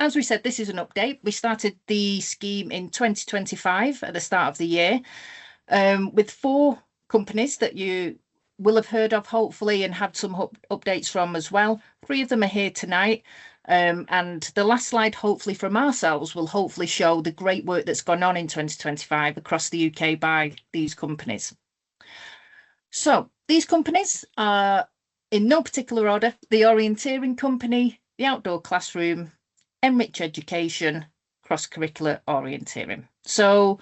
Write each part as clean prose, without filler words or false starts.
as we said, this is an update. We started the scheme in 2025 at the start of the year with 4 companies that you will have heard of, hopefully, and had some updates from as well. 3 of them are here tonight. And the last slide, hopefully from ourselves, will hopefully show the great work that's gone on in 2025 across the UK by these companies. So these companies are, in no particular order, the Orienteering Company, the Outdoor Classroom, Enrich Education, Cross-Curricular Orienteering. So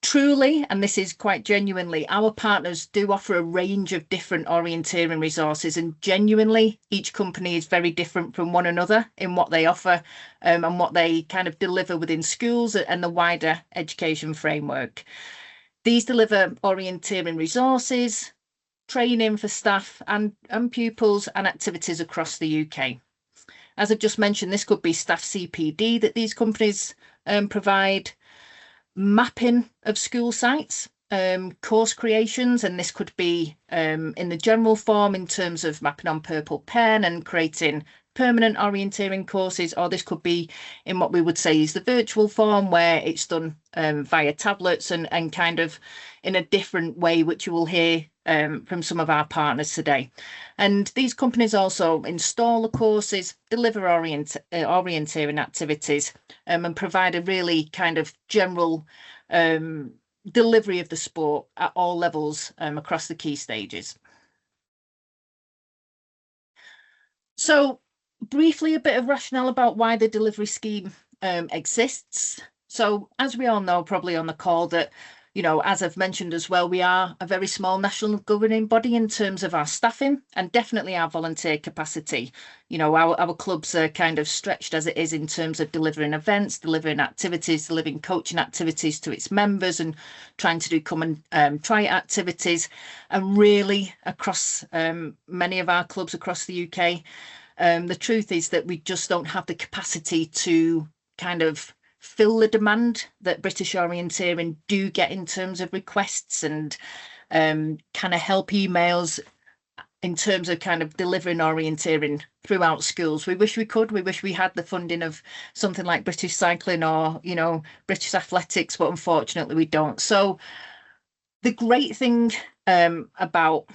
truly, and this is quite genuinely, our partners do offer a range of different orienteering resources, and genuinely each company is very different from one another in what they offer and what they kind of deliver within schools and the wider education framework. These deliver orienteering resources, training for staff and pupils, and activities across the UK. As I've just mentioned, this could be staff CPD that these companies provide, mapping of school sites, course creations, and this could be in the general form in terms of mapping on Purple Pen and creating permanent orienteering courses, or this could be in what we would say is the virtual form, where it's done via tablets and kind of in a different way, which you will hear from some of our partners today. And these companies also install the courses, deliver orienteering activities, and provide a really kind of general delivery of the sport at all levels across the key stages. So briefly, a bit of rationale about why the delivery scheme exists. So as we all know, probably on the call, that, you know, as I've mentioned as well, we are a very small national governing body in terms of our staffing and definitely our volunteer capacity. You know, our clubs are kind of stretched as it is in terms of delivering events, delivering activities, delivering coaching activities to its members, and trying to do come and try activities. And really across many of our clubs across the UK, the truth is that we just don't have the capacity to kind of fill the demand that British Orienteering do get in terms of requests and kind of help emails in terms of kind of delivering orienteering throughout schools. We wish we could. We wish we had the funding of something like British Cycling or, you know, British Athletics, but unfortunately we don't. So the great thing about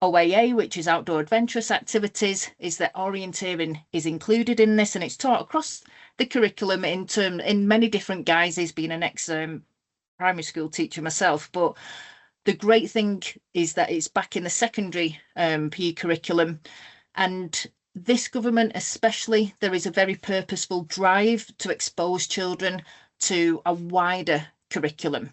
OAA, which is outdoor adventurous activities, is that orienteering is included in this, and it's taught across the curriculum in many different guises, being an ex primary school teacher myself. But the great thing is that it's back in the secondary PE curriculum, and this government especially, there is a very purposeful drive to expose children to a wider curriculum.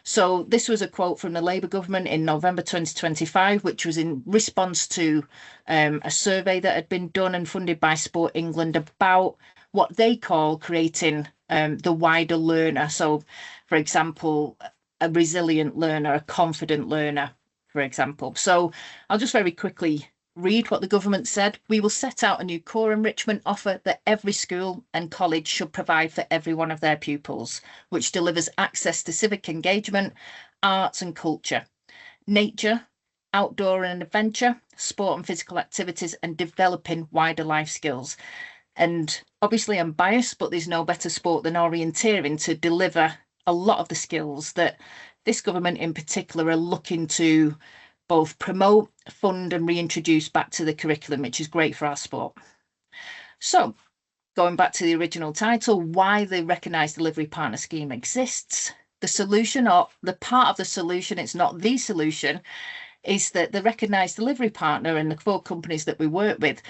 So this was a quote from the Labour government in November 2025, which was in response to a survey that had been done and funded by Sport England about what they call creating the wider learner. So, for example, a resilient learner, a confident learner, for example. So I'll just very quickly read what the government said. We will set out a new core enrichment offer that every school and college should provide for every one of their pupils, which delivers access to civic engagement, arts and culture, nature, outdoor and adventure, sport and physical activities, and developing wider life skills. And obviously I'm biased, but there's no better sport than orienteering to deliver a lot of the skills that this government in particular are looking to both promote, fund and reintroduce back to the curriculum, which is great for our sport. So going back to the original title, why the Recognised Delivery Partner Scheme exists. The solution, or the part of the solution, it's not the solution, is that the Recognised Delivery Partner and the 4 companies that we work with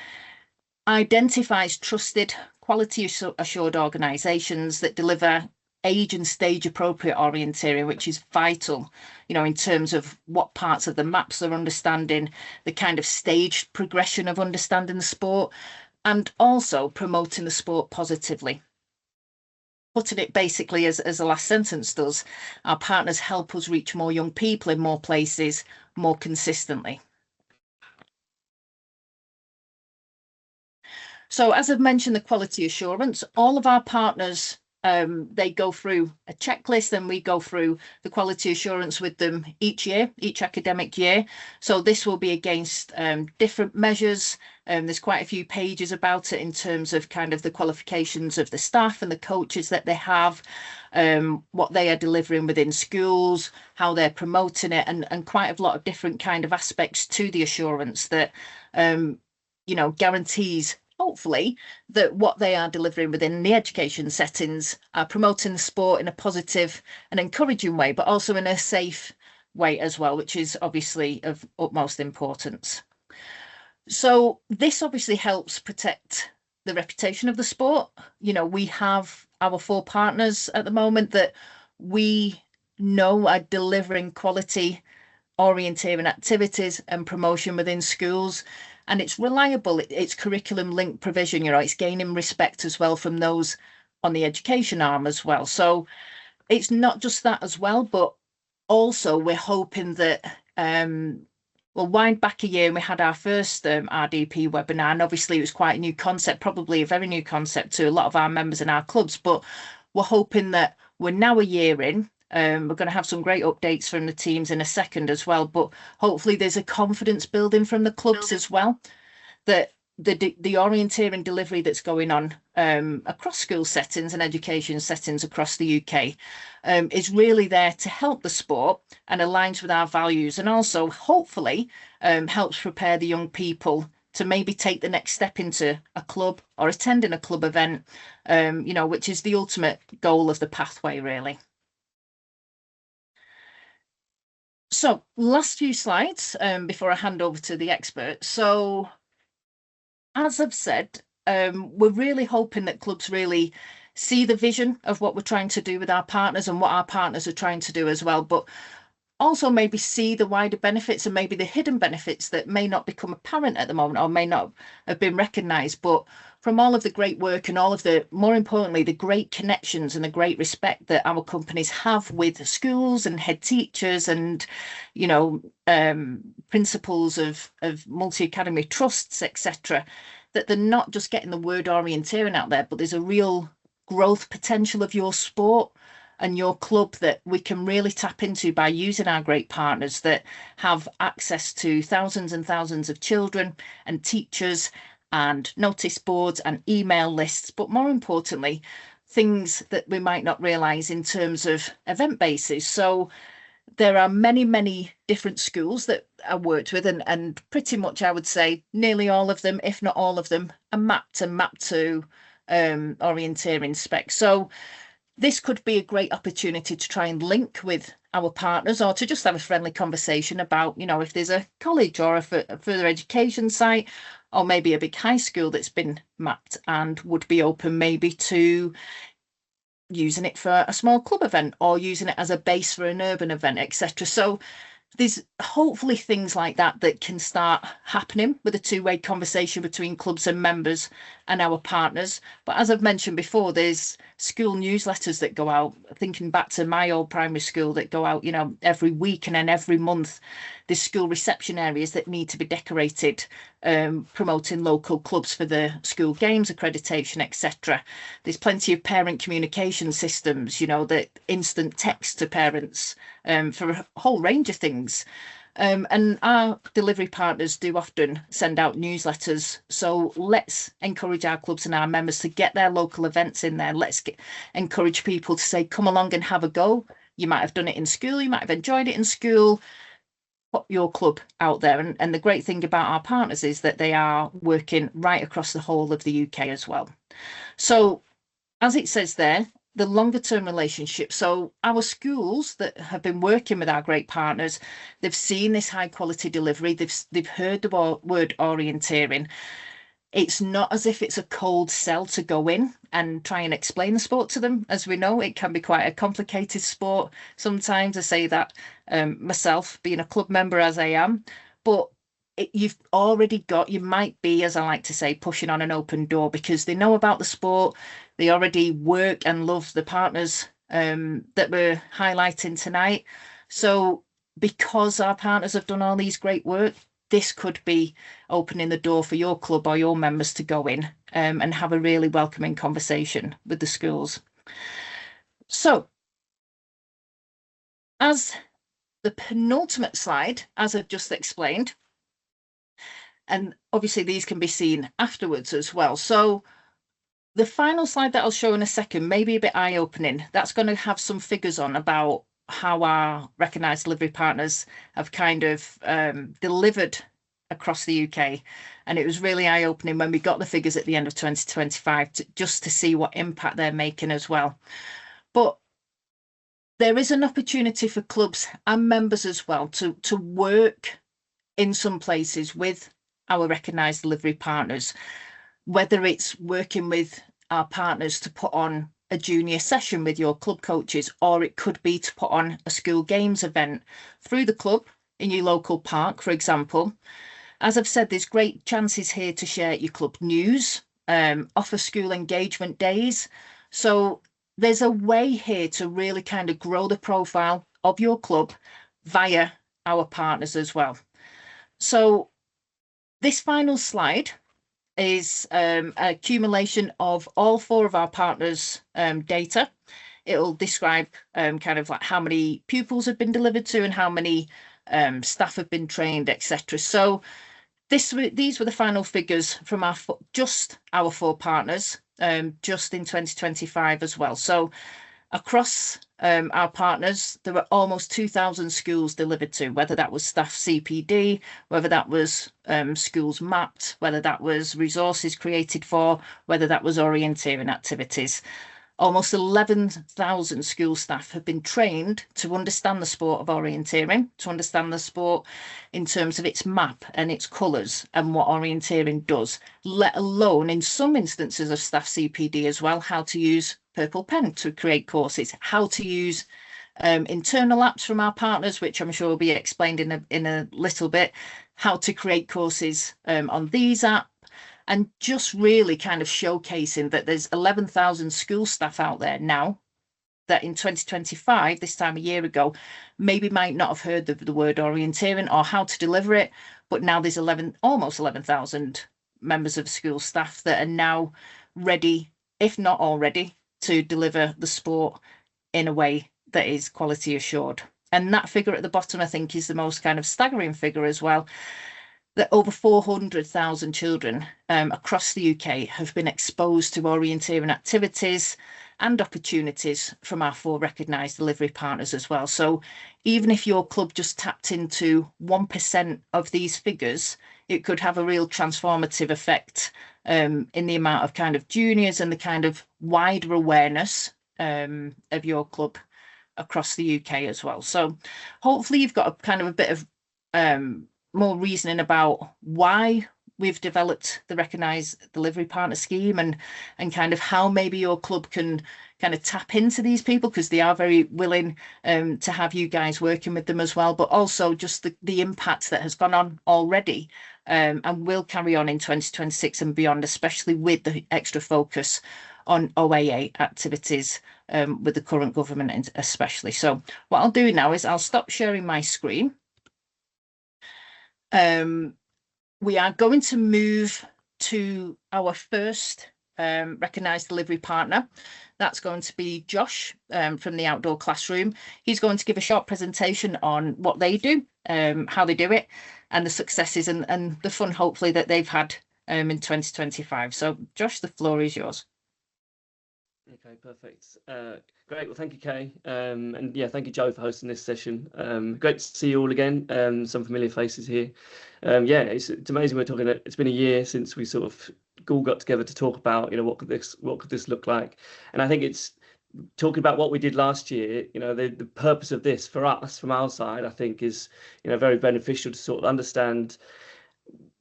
identifies trusted, quality assured organisations that deliver age and stage appropriate orienteering, which is vital, you know, in terms of what parts of the maps they're understanding, the kind of staged progression of understanding the sport, and also promoting the sport positively. Putting it basically as the last sentence does, our partners help us reach more young people in more places more consistently. So as I've mentioned, the quality assurance, all of our partners They go through a checklist, and we go through the quality assurance with them each year, each academic year. So this will be against different measures. There's quite a few pages about it in terms of kind of the qualifications of the staff and the coaches that they have, what they are delivering within schools, how they're promoting it, and quite a lot of different kind of aspects to the assurance that guarantees, hopefully, that what they are delivering within the education settings are promoting the sport in a positive and encouraging way, but also in a safe way as well, which is obviously of utmost importance. So this obviously helps protect the reputation of the sport. We have our 4 partners at the moment that we know are delivering quality orienteering activities and promotion within schools. And it's reliable, it's curriculum link provision, it's gaining respect as well from those on the education arm as well. So it's not just that as well, but also we're hoping that we'll wind back a year, and we had our first RDP webinar, and obviously it was quite a new concept, probably a very new concept to a lot of our members in our clubs, but we're hoping that we're now a year in. We're going to have some great updates from the teams in a second as well, but hopefully there's a confidence building from the clubs as well, that the orienteering delivery that's going on across school settings and education settings across the UK is really there to help the sport and aligns with our values, and also hopefully helps prepare the young people to maybe take the next step into a club or attending a club event, which is the ultimate goal of the pathway, really. So last few slides before I hand over to the expert. So as I've said, we're really hoping that clubs really see the vision of what we're trying to do with our partners and what our partners are trying to do as well, but also maybe see the wider benefits and maybe the hidden benefits that may not become apparent at the moment or may not have been recognised. But from all of the great work and all of the, more importantly, the great connections and the great respect that our companies have with schools and head teachers and, principals of multi-academy trusts, etc., that they're not just getting the word orienteering out there, but there's a real growth potential of your sport and your club that we can really tap into by using our great partners that have access to thousands and thousands of children and teachers and notice boards and email lists, but more importantly, things that we might not realise in terms of event bases. So there are many, many different schools that I worked with, and pretty much I would say nearly all of them, if not all of them, are mapped to orienteering specs. So this could be a great opportunity to try and link with our partners or to just have a friendly conversation about, if there's a college or a further education site or maybe a big high school that's been mapped and would be open maybe to using it for a small club event or using it as a base for an urban event, etc. So there's hopefully things like that that can start happening with a two-way conversation between clubs and members and our partners. But as I've mentioned before, there's school newsletters that go out, thinking back to my old primary school, that go out, every week, and then every month there's school reception areas that need to be decorated, promoting local clubs for the school games, accreditation, etc. There's plenty of parent communication systems, that instant text to parents for a whole range of things. And our delivery partners do often send out newsletters. So let's encourage our clubs and our members to get their local events in there. Let's encourage people to say, come along and have a go. You might have done it in school. You might have enjoyed it in school. Put your club out there. And the great thing about our partners is that they are working right across the whole of the UK as well. So as it says there, the longer term relationship. So our schools that have been working with our great partners, they've seen this high quality delivery. They've heard the word orienteering. It's not as if it's a cold sell to go in and try and explain the sport to them. As we know, it can be quite a complicated sport. Sometimes I say that myself, being a club member as I am, but you've already got, you might be, as I like to say, pushing on an open door because they know about the sport. They already work and love the partners that we're highlighting tonight. So because our partners have done all these great work, this could be opening the door for your club or your members to go in and have a really welcoming conversation with the schools. So as the penultimate slide, as I've just explained, and obviously these can be seen afterwards as well. So the final slide that I'll show in a second may be a bit eye-opening. That's going to have some figures on about how our recognised delivery partners have kind of delivered across the UK. And it was really eye-opening when we got the figures at the end of 2025 just to see what impact they're making as well. But there is an opportunity for clubs and members as well to work in some places with our recognised delivery partners, whether it's working with our partners to put on a junior session with your club coaches, or it could be to put on a school games event through the club in your local park, for example. As I've said, there's great chances here to share your club news, offer school engagement days. So there's a way here to really kind of grow the profile of your club via our partners as well. So this final slide is an accumulation of all 4 of our partners' data. It'll describe kind of like how many pupils have been delivered to and how many staff have been trained, etc. So these were the final figures from just our 4 partners, just in 2025 as well. So across our partners, there were almost 2,000 schools delivered to, whether that was staff CPD, whether that was schools mapped, whether that was resources created for, whether that was orienteering activities. Almost 11,000 school staff have been trained to understand the sport of orienteering, to understand the sport in terms of its map and its colours and what orienteering does, let alone in some instances of staff CPD as well, how to use Purple Pen to create courses, how to use internal apps from our partners, which I'm sure will be explained in a little bit, how to create courses on these apps, and just really kind of showcasing that there's 11,000 school staff out there now that in 2025, this time a year ago, maybe might not have heard the word orienteering or how to deliver it, but now there's almost 11,000 members of school staff that are now ready, if not already, to deliver the sport in a way that is quality assured. And that figure at the bottom, I think, is the most kind of staggering figure as well, that over 400,000 children across the UK have been exposed to orienteering activities and opportunities from our 4 recognised delivery partners as well. So even if your club just tapped into 1% of these figures, it could have a real transformative effect in the amount of kind of juniors and the kind of wider awareness of your club across the UK as well. So hopefully you've got a kind of a bit of more reasoning about why we've developed the recognised delivery partner scheme and kind of how maybe your club can kind of tap into these people, because they are very willing to have you guys working with them as well, but also just the impact that has gone on already and will carry on in 2026 and beyond, especially with the extra focus on OAA activities with the current government especially. So what I'll do now is I'll stop sharing my screen. We are going to move to our first recognised delivery partner. That's going to be Josh from the outdoor classroom. He's going to give a short presentation on what they do, how they do it, and the successes and the fun, hopefully, that they've had in 2025. So, Josh, the floor is yours. Okay, perfect. Great. Well, thank you, Kay. And yeah, thank you, Joe, for hosting this session. Great to see you all again. Some familiar faces here. Yeah, it's amazing we're talking. It's been a year since we sort of all got together to talk about, what could this look like? And I think it's talking about what we did last year. The purpose of this for us, from our side, I think is, very beneficial to sort of understand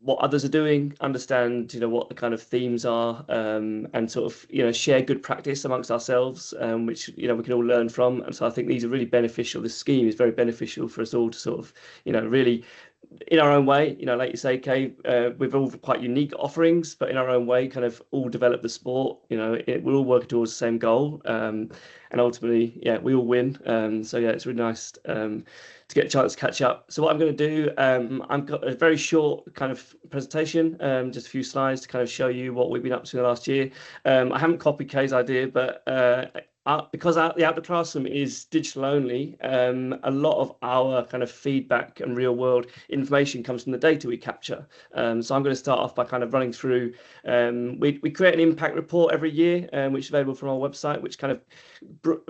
what others are doing, understand what the kind of themes are, and sort of share good practice amongst ourselves, which we can all learn from. And so I think these are really beneficial. This scheme is very beneficial for us all to sort of really, in our own way, like you say, Kay, we've all quite unique offerings, but in our own way, kind of all develop the sport. We're all working towards the same goal, and ultimately, yeah, we all win. So yeah, it's really nice to get a chance to catch up. So what I'm going to do, I've got a very short kind of presentation, just a few slides to kind of show you what we've been up to in the last year. I haven't copied Kay's idea, but because the outdoor classroom is digital only, a lot of our kind of feedback and real world information comes from the data we capture. So I'm going to start off by kind of running through. We create an impact report every year, which is available from our website, which kind of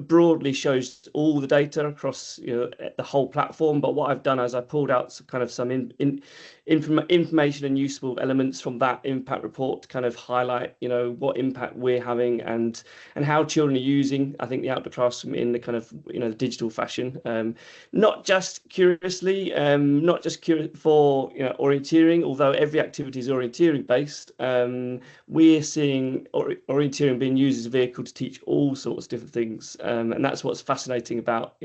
broadly shows all the data across the whole platform. But what I've done is I pulled out some information and useful elements from that impact report to kind of highlight what impact we're having and how children are using, I think, the outdoor classroom in the kind of the digital fashion, not just curiously, not just for orienteering, although every activity is orienteering based. We're seeing orienteering being used as a vehicle to teach all sorts of different things, and that's what's fascinating about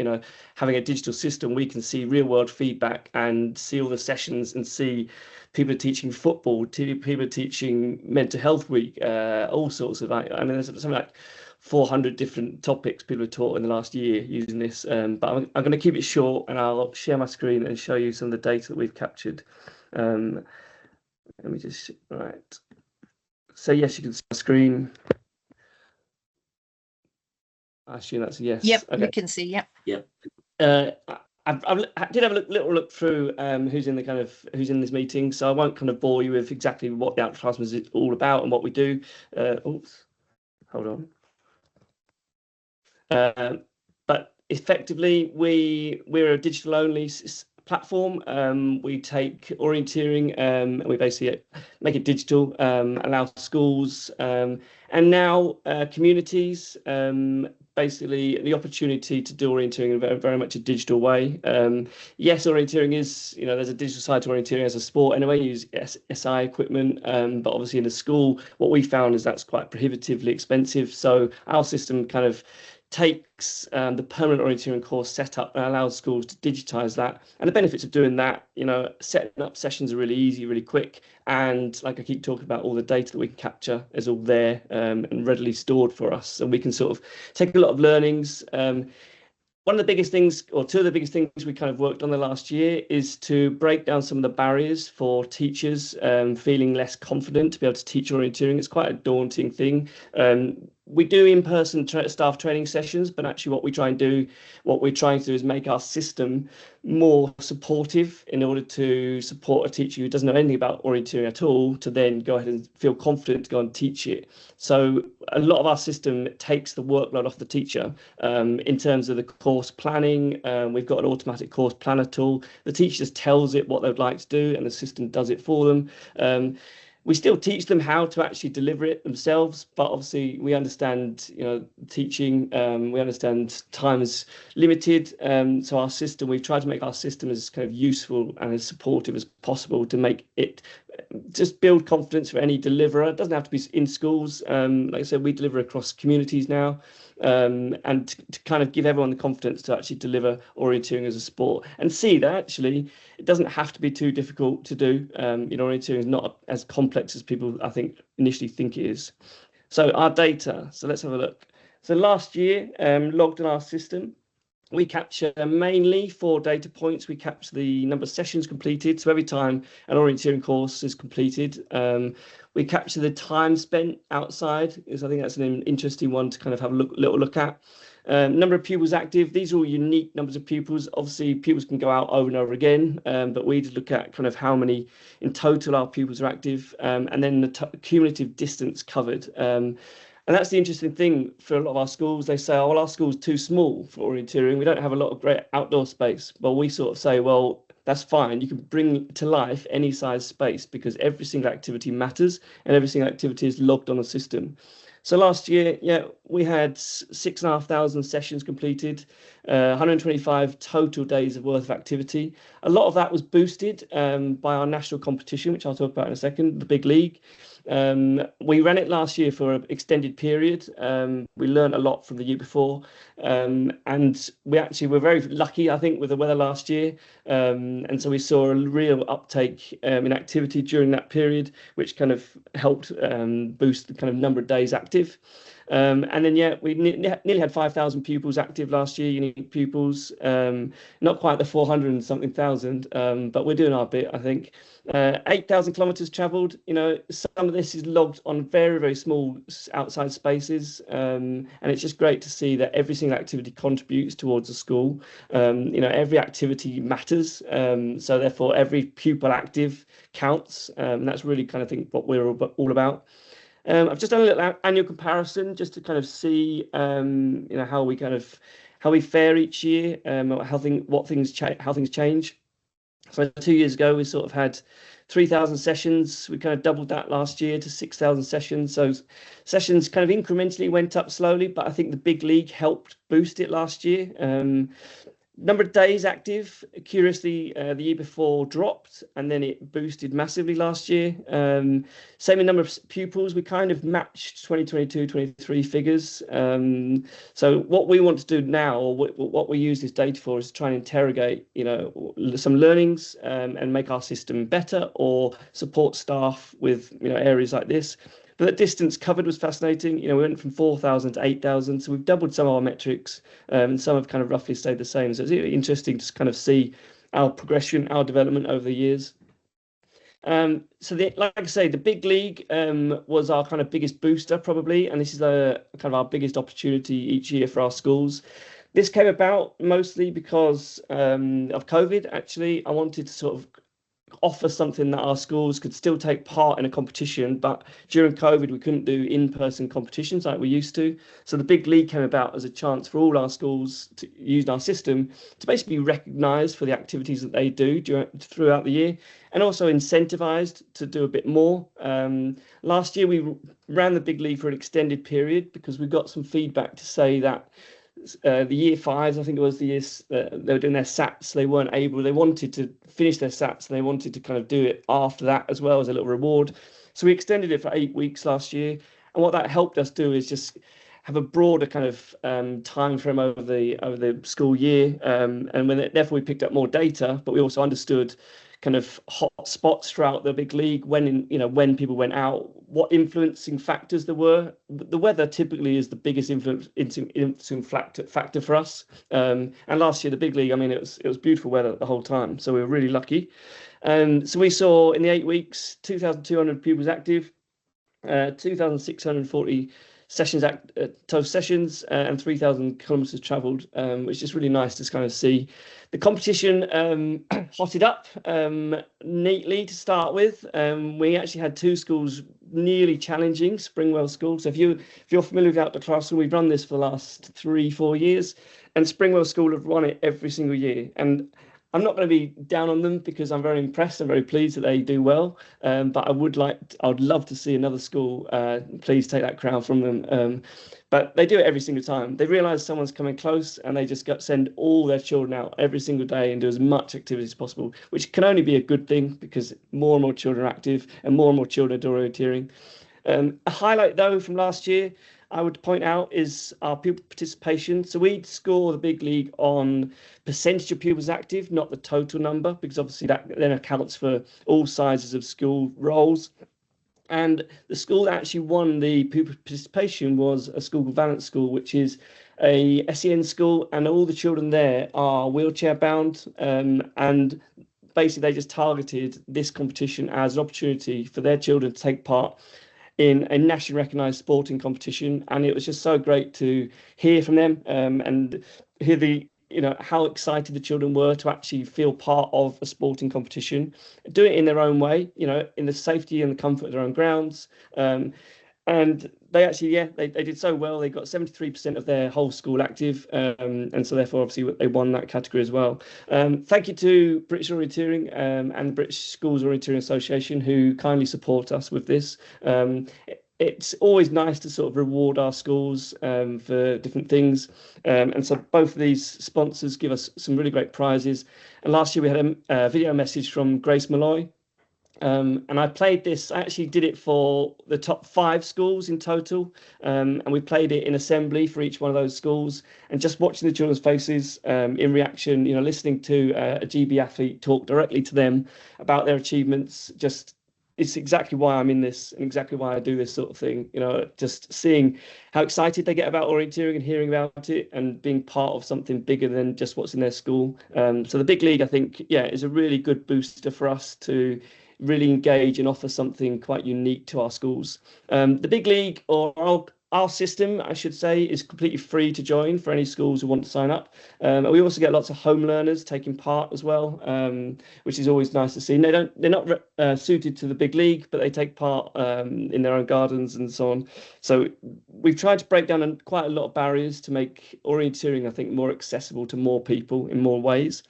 having a digital system. We can see real world feedback and see all the sessions and see people teaching football, people teaching mental health week, all sorts of there's something like 400 different topics people have taught in the last year using this. But I'm going to keep it short, and I'll share my screen and show you some of the data that we've captured. Let me just, right. So yes, you can see my screen. I assume that's a yes. Yep, okay. We can see. Yep. Yep. I did have a little look through who's in this meeting, so I won't kind of bore you with exactly what the outdoor classroom is all about and what we do. Oops, hold on. But effectively, we're a digital only platform. We take orienteering and we basically make it digital, allow schools and now communities basically the opportunity to do orienteering in very, very much a digital way. Yes, orienteering is, there's a digital side to orienteering as a sport anyway, you use SI equipment, but obviously in the school, what we found is that's quite prohibitively expensive. So our system kind of takes the permanent orienteering course setup and allows schools to digitize that. And the benefits of doing that, setting up sessions are really easy, really quick. And like I keep talking about, all the data that we can capture is all there and readily stored for us. And we can sort of take a lot of learnings. One of the biggest things, or two of the biggest things we kind of worked on the last year, is to break down some of the barriers for teachers feeling less confident to be able to teach orienteering. It's quite a daunting thing. We do in-person staff training sessions, but actually what we're trying to do is make our system more supportive in order to support a teacher who doesn't know anything about orienteering at all to then go ahead and feel confident to go and teach it. So a lot of our system takes the workload off the teacher in terms of the course planning. We've got an automatic course planner tool. The teacher just tells it what they'd like to do and the system does it for them. We still teach them how to actually deliver it themselves, but obviously we understand, teaching, we understand time is limited. So our system, we've tried to make our system as kind of useful and as supportive as possible to make it just build confidence for any deliverer. It doesn't have to be in schools. Like I said, we deliver across communities now, and to kind of give everyone the confidence to actually deliver orienteering as a sport and see that actually it doesn't have to be too difficult to do. Orienteering is not as complex as people, I think, initially think it is. So our data, so let's have a look. So last year, logged in our system, we capture mainly 4 data points. We capture the number of sessions completed. So every time an orienteering course is completed, we capture the time spent outside, because I think that's an interesting one to kind of have a little look at. Number of pupils active. These are all unique numbers of pupils. Obviously, pupils can go out over and over again, but we just look at kind of how many in total our pupils are active, and then the cumulative distance covered. And that's the interesting thing for a lot of our schools. They say, oh, well, our school's too small for orienteering. We don't have a lot of great outdoor space. Well, we sort of say, well, that's fine. You can bring to life any size space because every single activity matters and every single activity is logged on a system. So last year, we had 6,500 sessions completed, 125 total days of worth of activity. A lot of that was boosted by our national competition, which I'll talk about in a second, the Big League. We ran it last year for an extended period. We learned a lot from the year before, and we actually were very lucky, I think, with the weather last year. And so we saw a real uptake in activity during that period, which kind of helped boost the kind of number of days active. And then, yeah, we nearly had 5,000 pupils active last year, unique pupils. Not quite the 400 and something thousand, but we're doing our bit, I think. 8,000 kilometers traveled. Some of this is logged on very, very small outside spaces. And it's just great to see that every single activity contributes towards a school. Every activity matters. So therefore, every pupil active counts. And that's really kind of think what we're all about. I've just done a little annual comparison just to kind of see, how we fare each year, how things change. So 2 years ago, we sort of had 3,000 sessions. We kind of doubled that last year to 6,000 sessions. So sessions kind of incrementally went up slowly, but I think the big league helped boost it last year. Number of days active, curiously, the year before dropped, and then it boosted massively last year. Same in number of pupils, we kind of matched 2022-23 figures. So what we want to do now, or what we use this data for, is to try and interrogate, some learnings, and make our system better, or support staff with, areas like this. But the distance covered was fascinating. We went from 4,000 to 8,000, so we've doubled some of our metrics, and some have kind of roughly stayed the same. So it's really interesting to kind of see our progression, our development over the years. Like I say, the big league was our kind of biggest booster probably, and this is kind of our biggest opportunity each year for our schools. This came about mostly because of COVID. Actually, I wanted to sort of offer something that our schools could still take part in a competition, but during COVID we couldn't do in-person competitions like we used to. So the big league came about as a chance for all our schools to use our system to basically be recognised for the activities that they do throughout the year, and also incentivized to do a bit more. Last year we ran the big league for an extended period because we got some feedback to say that the year fives, I think it was the years they were doing their SATs, they wanted to finish their SATs, and they wanted to kind of do it after that as well as a little reward. So we extended it for 8 weeks last year. And what that helped us do is just have a broader kind of time frame over the school year. And therefore we picked up more data, but we also understood kind of hot spots throughout the big league, when people went out, what influencing factors there were. The weather typically is the biggest influencing factor for us. And last year, the big league, it was beautiful weather the whole time, so we were really lucky. So we saw in the 8 weeks 2,200 pupils active, 2,640 total sessions, and 3,000 kilometers traveled, which is just really nice to kind of see. The competition hotted up neatly to start with. We actually had 2 schools nearly challenging Springwell School. So if you're familiar with Outdoor Classroom, we've run this for the last 3-4 years, and Springwell School have run it every single year. And I'm not going to be down on them because I'm very impressed and very pleased that they do well. But I would love to see another school please take that crown from them. But they do it every single time. They realise someone's coming close, and they just send all their children out every single day and do as much activity as possible, which can only be a good thing because more and more children are active and more children are orienteering. A highlight though from last year, I would point out, is our pupil participation. So we score the big league on percentage of pupils active, not the total number, because obviously that then accounts for all sizes of school roles. And the school that actually won the pupil participation was a school called Valence School, which is a SEN school, and all the children there are wheelchair bound. And basically they just targeted this competition as an opportunity for their children to take part in a nationally recognised sporting competition. And it was just so great to hear from them, and hear how excited the children were to actually feel part of a sporting competition, do it in their own way, in the safety and the comfort of their own grounds. And they actually, they did so well. They got 73% of their whole school active, and so therefore obviously they won that category as well. Thank you to British Orienteering and the British Schools Orienteering Association, who kindly support us with this. It's always nice to sort of reward our schools for different things, and so both of these sponsors give us some really great prizes. And last year we had a video message from Grace Malloy, And I played this, I actually did it for the top 5 schools in total. And we played it in assembly for each one of those schools. And just watching the children's faces in reaction, listening to a GB athlete talk directly to them about their achievements, just it's exactly why I'm in this and exactly why I do this sort of thing. Just seeing how excited they get about orienteering and hearing about it and being part of something bigger than just what's in their school. So the big league, I think, yeah, is a really good booster for us to really engage and offer something quite unique to our schools. The big league, or our system, I should say, is completely free to join for any schools who want to sign up. And we also get lots of home learners taking part as well, which is always nice to see. And they're not suited to the big league, but they take part in their own gardens and so on. So we've tried to break down quite a lot of barriers to make orienteering, I think, more accessible to more people in more ways.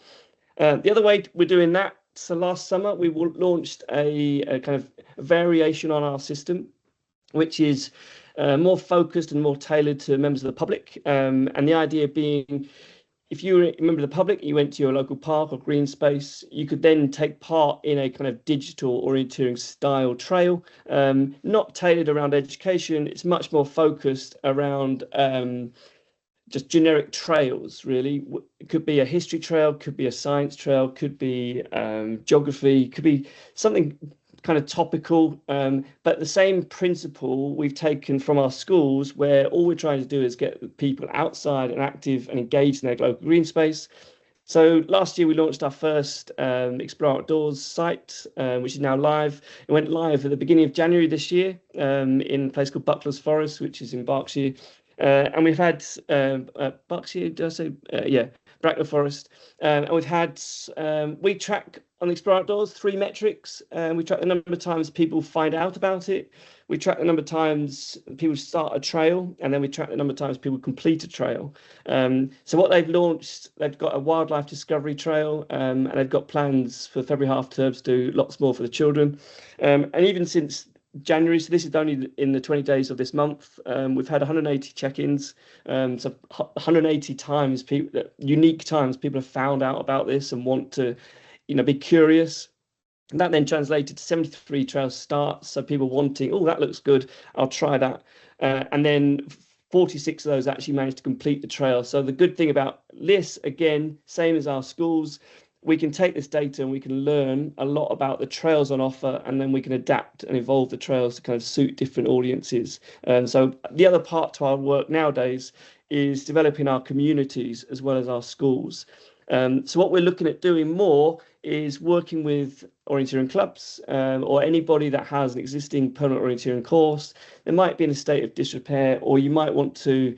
The other way we're doing that, so last summer we launched a kind of variation on our system, which is more focused and more tailored to members of the public. And the idea being, if you were a member of the public, you went to your local park or green space, you could then take part in a kind of digital orienteering style trail, not tailored around education. It's much more focused around just generic trails, really. It could be a history trail, could be a science trail, could be geography, could be something kind of topical. But the same principle we've taken from our schools, where all we're trying to do is get people outside and active and engaged in their local green space. So last year we launched our first Explore Outdoors site, which is now live. It went live at the beginning of January this year in a place called Buckler's Forest, which is in Berkshire. And we've had Berkshire, did I say? Yeah, Bracknell Forest. And we've had, we track on the Explore Outdoors 3 metrics. We track the number of times people find out about it. We track the number of times people start a trail, and then we track the number of times people complete a trail. So what they've launched, they've got a wildlife discovery trail, and they've got plans for February half term to do lots more for the children. And even since January, so this is only in the 20 days of this month, we've had 180 check-ins, so 180 times unique times people have found out about this and want to be curious. And that then translated to 73 trail starts, so people wanting, oh, that looks good, I'll try that. And then 46 of those actually managed to complete the trail. So the good thing about this, again, same as our schools, we can take this data and we can learn a lot about the trails on offer, and then we can adapt and evolve the trails to kind of suit different audiences. And so the other part to our work nowadays is developing our communities as well as our schools. So what we're looking at doing more is working with orienteering clubs or anybody that has an existing permanent orienteering course. They might be in a state of disrepair, or you might want to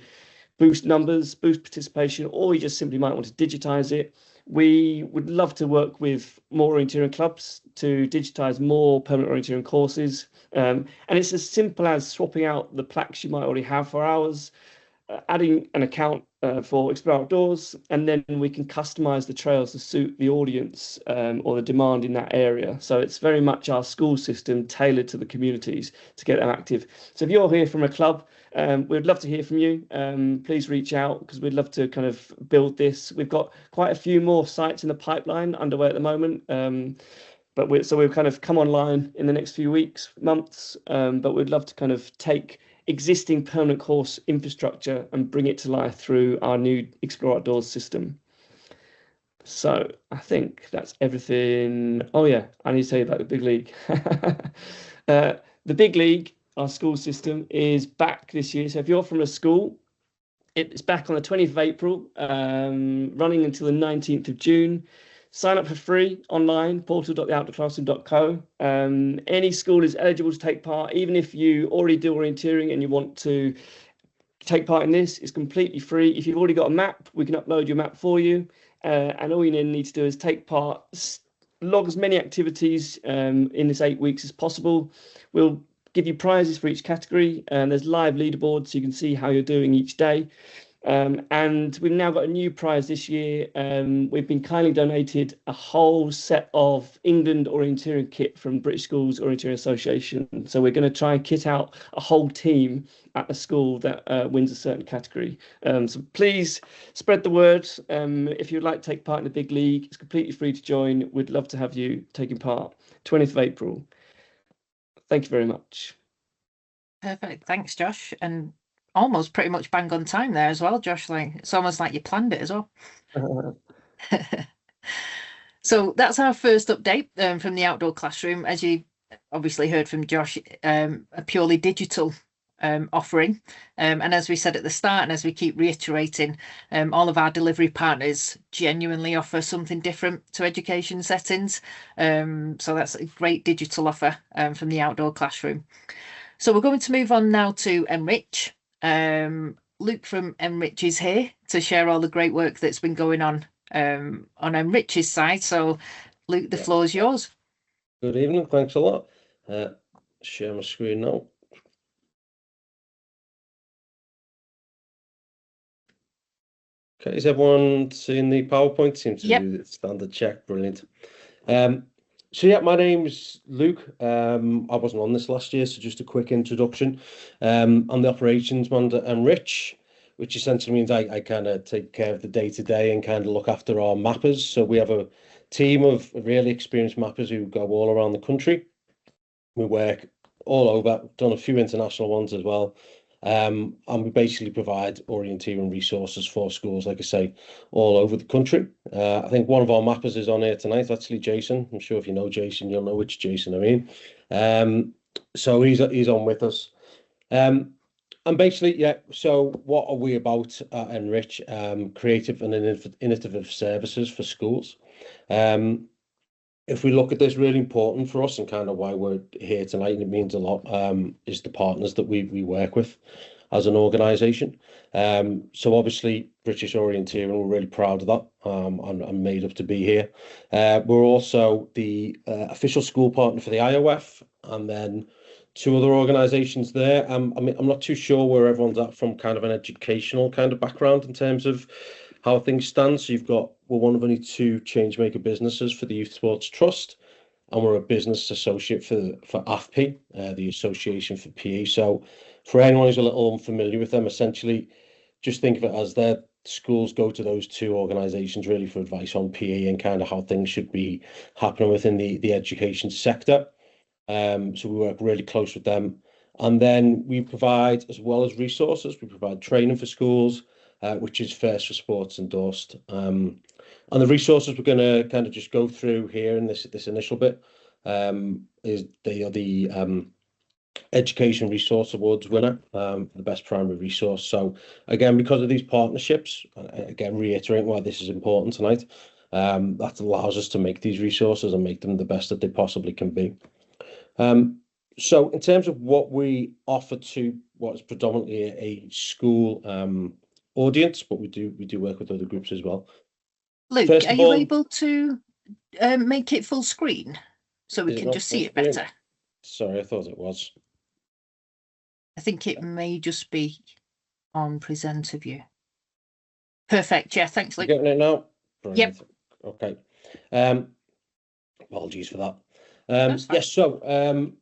boost numbers, boost participation, or you just simply might want to digitize it. We would love to work with more orienteering clubs to digitize more permanent orienteering courses. And it's as simple as swapping out the plaques you might already have for ours, adding an account for Explore Outdoors, and then we can customize the trails to suit the audience or the demand in that area. So it's very much our school system tailored to the communities to get them active. So if you're here from a club, we'd love to hear from you. Please reach out, because we'd love to kind of build this. We've got quite a few more sites in the pipeline underway at the moment. But we'll kind of come online in the next few weeks, months. But we'd love to kind of take existing permanent course infrastructure and bring it to life through our new Explore Outdoors system. So I think that's everything. Oh yeah, I need to tell you about the big league. The big league, our school system, is back this year. So if you're from a school, it's back on the 20th of April, running until the 19th of June. Sign up for free online, portal.theoutdoorclassroom.co. Any school is eligible to take part, even if you already do orienteering and you want to take part in this. It's completely free. If you've already got a map, we can upload your map for you. And all you need to do is take part, log as many activities in this 8 weeks as possible. We'll give you prizes for each category, and there's live leaderboards so you can see how you're doing each day. And we've now got a new prize this year. We've been kindly donated a whole set of England orienteering kit from British Schools Orienteering Association. So we're going to try and kit out a whole team at a school that wins a certain category. So please spread the word. If you'd like to take part in the big league, it's completely free to join. We'd love to have you taking part. 20th of April. Thank you very much. Perfect. Thanks, Josh. And almost pretty much bang on time there as well, Josh. Like it's almost like you planned it as well. So that's our first update from the outdoor classroom. As you obviously heard from Josh, a purely digital offering. And as we said at the start, and as we keep reiterating, all of our delivery partners genuinely offer something different to education settings. So that's a great digital offer from the outdoor classroom. So we're going to move on now to Enrich. Luke from Enrich is here to share all the great work that's been going on Enrich's side. So, Luke, the floor is yours. Good evening. Thanks a lot. Share my screen now. Okay, is everyone seeing the PowerPoint? Seems to do the standard check. Brilliant. So yeah, my name's Luke. I wasn't on this last year, so just a quick introduction. I'm the operations manager at Enrich, which essentially means I kind of take care of the day-to-day and kind of look after our mappers. So we have a team of really experienced mappers who go all around the country. We work all over, done a few international ones as well. And we basically provide orienteering resources for schools, like I say, all over the country. I think one of our mappers is on here tonight, actually, Jason. I'm sure if you know Jason, you'll know which Jason I mean. So he's on with us. And basically, yeah, so what are we about at Enrich? Creative and innovative services for schools. If we look at this, really important for us and kind of why we're here tonight, and it means a lot, is the partners that we work with as an organisation. So obviously, British Orienteering, we're really proud of that. I'm made up to be here. We're also the official school partner for the IOF, and then two other organisations there. I mean, I'm not too sure where everyone's at from kind of an educational kind of background in terms of how things stand. So we're one of only two changemaker businesses for the Youth Sports Trust, and we're a business associate for AFP, the Association for PE. So for anyone who's a little unfamiliar with them, essentially just think of it as their schools go to those two organisations really for advice on PE and kind of how things should be happening within the education sector. So we work really close with them. And then we provide, as well as resources, we provide training for schools, which is First for Sports endorsed. And the resources we're going to kind of just go through here in this initial bit is they are the Education Resource Awards winner for the best primary resource. So again, because of these partnerships, again, reiterating why this is important tonight, that allows us to make these resources and make them the best that they possibly can be. So in terms of what we offer to what is predominantly a school audience, but we do work with other groups as well. Luke, are you able to make it full screen so we can just see it better? Sorry, I thought it was. I think it may just be on presenter view. Perfect. Yeah, thanks, Luke. You getting it now? Brilliant. Yep. Okay. Apologies for that. Yes, so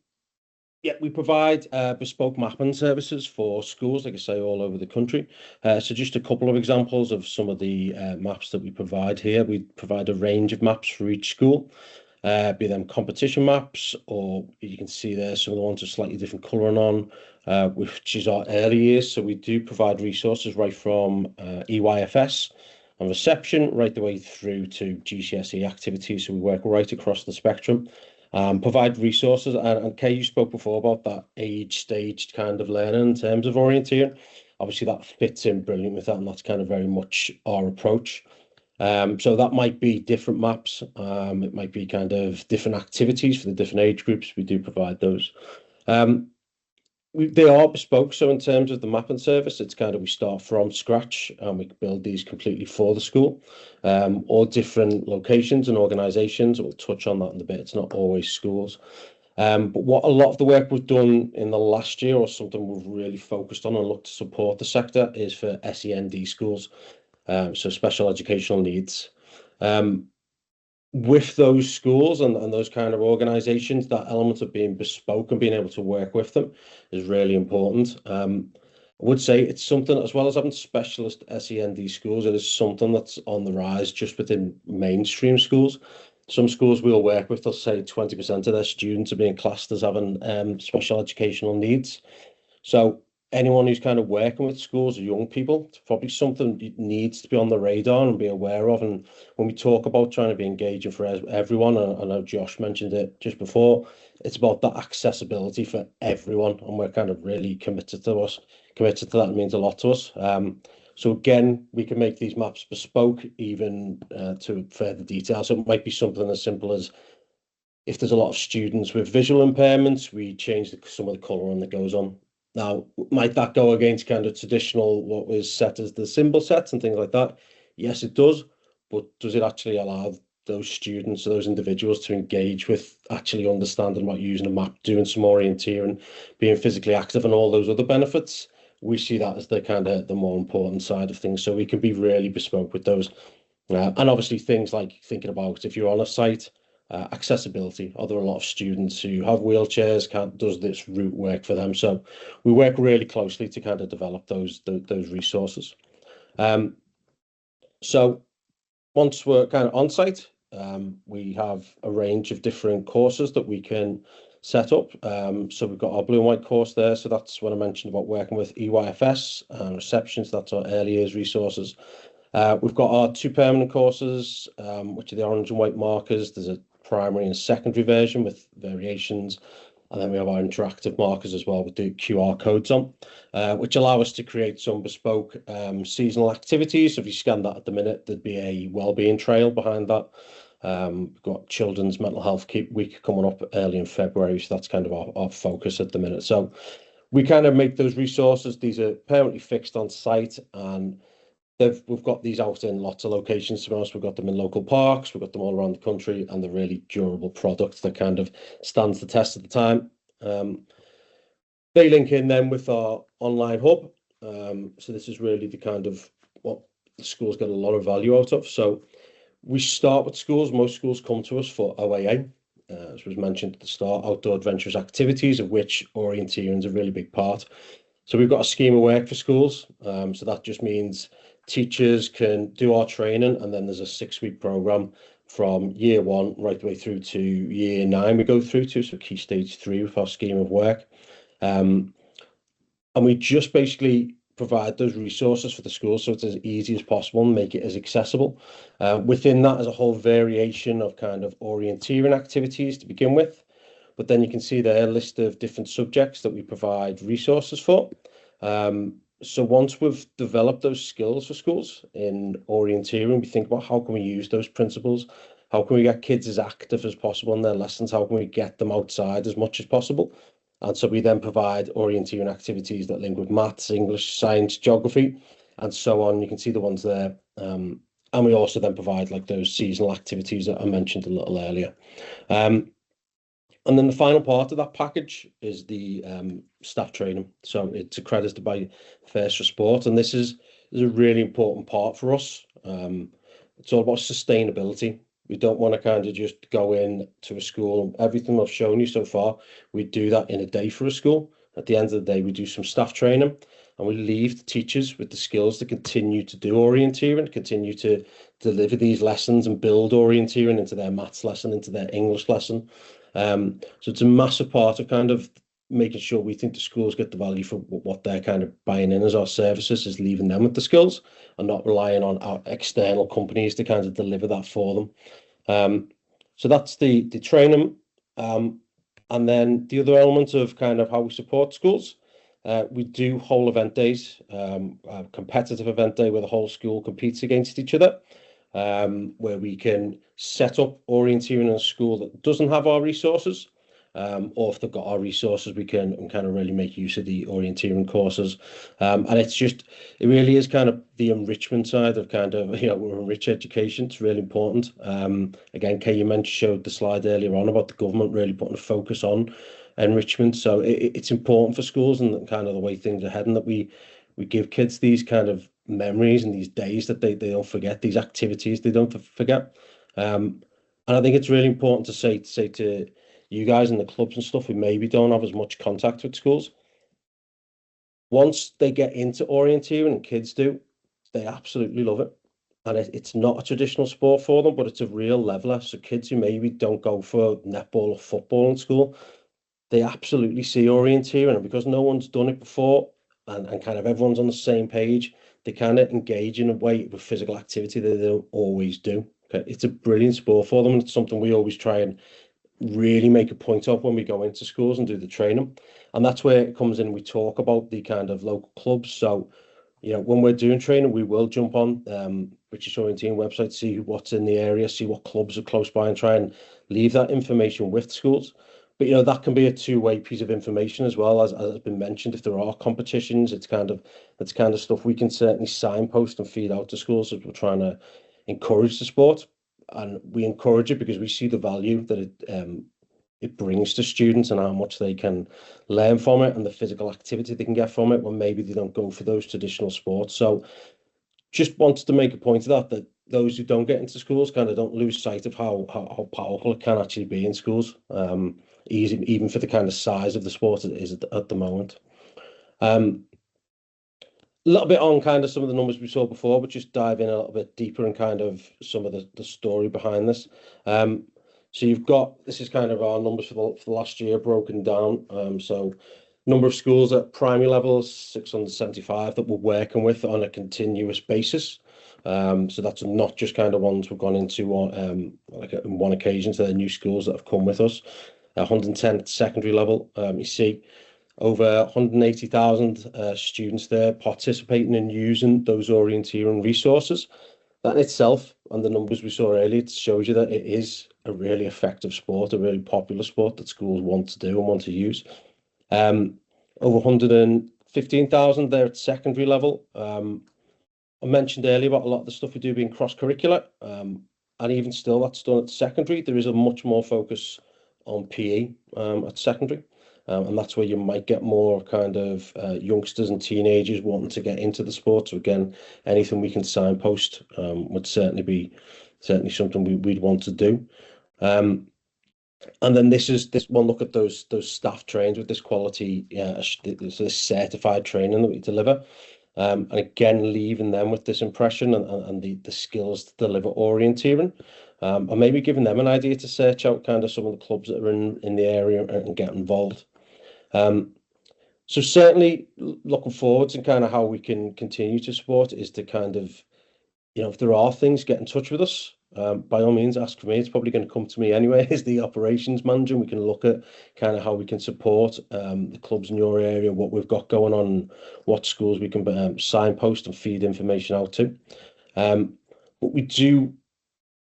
yeah, we provide bespoke mapping services for schools, like I say, all over the country. So just a couple of examples of some of the maps that we provide here. We provide a range of maps for each school, be them competition maps, or you can see there some of the ones with slightly different colouring on, which is our early years. So we do provide resources right from EYFS and reception right the way through to GCSE activities. So we work right across the spectrum. Provide resources, and Kay, you spoke before about that age-staged kind of learning in terms of orienteering. Obviously, that fits in brilliant with that, and that's kind of very much our approach. So that might be different maps. It might be kind of different activities for the different age groups. We do provide those. They are bespoke. So in terms of the mapping service, it's kind of we start from scratch and we build these completely for the school, or different locations and organisations. We'll touch on that in a bit. It's not always schools. But what a lot of the work we've done in the last year, or something we've really focused on and looked to support the sector, is for SEND schools, so special educational needs. With those schools and those kind of organizations, that element of being bespoke and being able to work with them is really important. I would say it's something, as well as having specialist SEND schools, it is something that's on the rise just within mainstream schools. Some schools we'll work with, they'll say 20% of their students are being classed as having special educational needs. So anyone who's kind of working with schools or young people, it's probably something that needs to be on the radar and be aware of. And when we talk about trying to be engaging for everyone, I know Josh mentioned it just before, it's about that accessibility for everyone, and we're kind of really committed to that. It means a lot to us. So again, we can make these maps bespoke even to further detail. So it might be something as simple as, if there's a lot of students with visual impairments, we change some of the colouring that goes on. Now, might that go against kind of traditional, what was set as the symbol sets and things like that? Yes, it does. But does it actually allow those students or those individuals to engage with actually understanding what using a map, doing some orienteering, being physically active, and all those other benefits? We see that as the kind of the more important side of things. So we can be really bespoke with those. And obviously things like thinking about, if you're on a site, accessibility. Are there a lot of students who have wheelchairs? Does this route work for them? So we work really closely to kind of develop those resources. So once we're kind of on site, we have a range of different courses that we can set up. So we've got our blue and white course there. So that's what I mentioned about working with EYFS and receptions. That's our early years resources. We've got our 2 permanent courses, which are the orange and white markers. There's a primary and secondary version with variations. And then we have our interactive markers as well with the QR codes on, which allow us to create some bespoke seasonal activities. So if you scan that at the minute, there'd be a wellbeing trail behind that. We've got Children's Mental Health Week coming up early in February. So that's kind of our focus at the minute. So we kind of make those resources. These are permanently fixed on site, and we've got these out in lots of locations. To be honest, we've got them in local parks, we've got them all around the country, and they're really durable products that kind of stands the test of the time. They link in then with our online hub. So this is really the kind of what the schools get a lot of value out of. So we start with schools. Most schools come to us for OAA, as was mentioned at the start, outdoor adventurous activities, of which orienteering is a really big part. So we've got a scheme of work for schools. So that just means teachers can do our training, and then there's a 6-week program from year 1 right the way through to year 9 we go through to, so key stage 3 with our scheme of work. And we just basically provide those resources for the school so it's as easy as possible and make it as accessible. Within that is a whole variation of kind of orienteering activities to begin with, but then you can see there a list of different subjects that we provide resources for. So once we've developed those skills for schools in orienteering, we think about how can we use those principles? How can we get kids as active as possible in their lessons? How can we get them outside as much as possible? And so we then provide orienteering activities that link with maths, English, science, geography, and so on. You can see the ones there. And we also then provide like those seasonal activities that I mentioned a little earlier. And then the final part of that package is the staff training. So it's accredited by First for Sport, and this is a really important part for us. It's all about sustainability. We don't want to kind of just go in to a school. Everything I've shown you so far, we do that in a day for a school. At the end of the day, we do some staff training, and we leave the teachers with the skills to continue to do orienteering, continue to deliver these lessons and build orienteering into their maths lesson, into their English lesson. So it's a massive part of kind of making sure we think the schools get the value for what they're kind of buying in as our services, is leaving them with the skills and not relying on our external companies to kind of deliver that for them. So that's the training. And then the other element of kind of how we support schools, we do whole event days, a competitive event day where the whole school competes against each other. Where we can set up orienteering in a school that doesn't have our resources, or if they've got our resources, we can kind of really make use of the orienteering courses. And it really is kind of the enrichment side of kind of, we're enrich education. It's really important. Again, Kay, you showed the slide earlier on about the government really putting a focus on enrichment. So it's important for schools and kind of the way things are heading, that we give kids these kind of memories and these days that they don't forget, these activities they don't forget. And I think it's really important to say to you guys in the clubs and stuff who maybe don't have as much contact with schools, once they get into orienteering, and kids do, they absolutely love it. And it's not a traditional sport for them, but it's a real leveler. So kids who maybe don't go for netball or football in school, they absolutely see orienteering, and because no one's done it before, and kind of everyone's on the same page, they kind of engage in a way with physical activity that they don't always do. Okay, it's a brilliant sport for them, and it's something we always try and really make a point of when we go into schools and do the training. And that's where it comes in. We talk about the kind of local clubs. So, when we're doing training, we will jump on British Orienteering website, see what's in the area, see what clubs are close by, and try and leave that information with schools. But that can be a two-way piece of information as well, as has been mentioned. If there are competitions, it's kind of stuff we can certainly signpost and feed out to schools as we're trying to encourage the sport. And we encourage it because we see the value that it brings to students and how much they can learn from it, and the physical activity they can get from it when maybe they don't go for those traditional sports. So just wanted to make a point of that those who don't get into schools kind of don't lose sight of how powerful it can actually be in schools, even for the kind of size of the sport it is at the moment. A little bit on kind of some of the numbers we saw before, but just dive in a little bit deeper and kind of some of the story behind this. So this is kind of our numbers for the last year broken down. So number of schools at primary levels, 675 that we're working with on a continuous basis. So that's not just kind of ones we've gone into on one occasion. So they're new schools that have come with us. 110 at secondary level. You see over 180,000 students there participating and using those orienteering resources. That in itself, and the numbers we saw earlier, it shows you that it is a really effective sport, a really popular sport that schools want to do and want to use. Over 115,000 there at secondary level. I mentioned earlier about a lot of the stuff we do being cross-curricular, and even still that's done at secondary. There is a much more focus on PE at secondary. And that's where you might get more kind of youngsters and teenagers wanting to get into the sport. So again, anything we can signpost would certainly be something we'd want to do. And then this one look at those staff trained with this quality, this certified training that we deliver. And again, leaving them with this impression and the skills to deliver orienteering. And maybe giving them an idea to search out kind of some of the clubs that are in the area and get involved. So certainly looking forward to kind of how we can continue to support is to kind of, if there are things, get in touch with us. By all means, ask for me. It's probably going to come to me anyway as the operations manager. And we can look at kind of how we can support the clubs in your area, what we've got going on, what schools we can signpost and feed information out to. But we do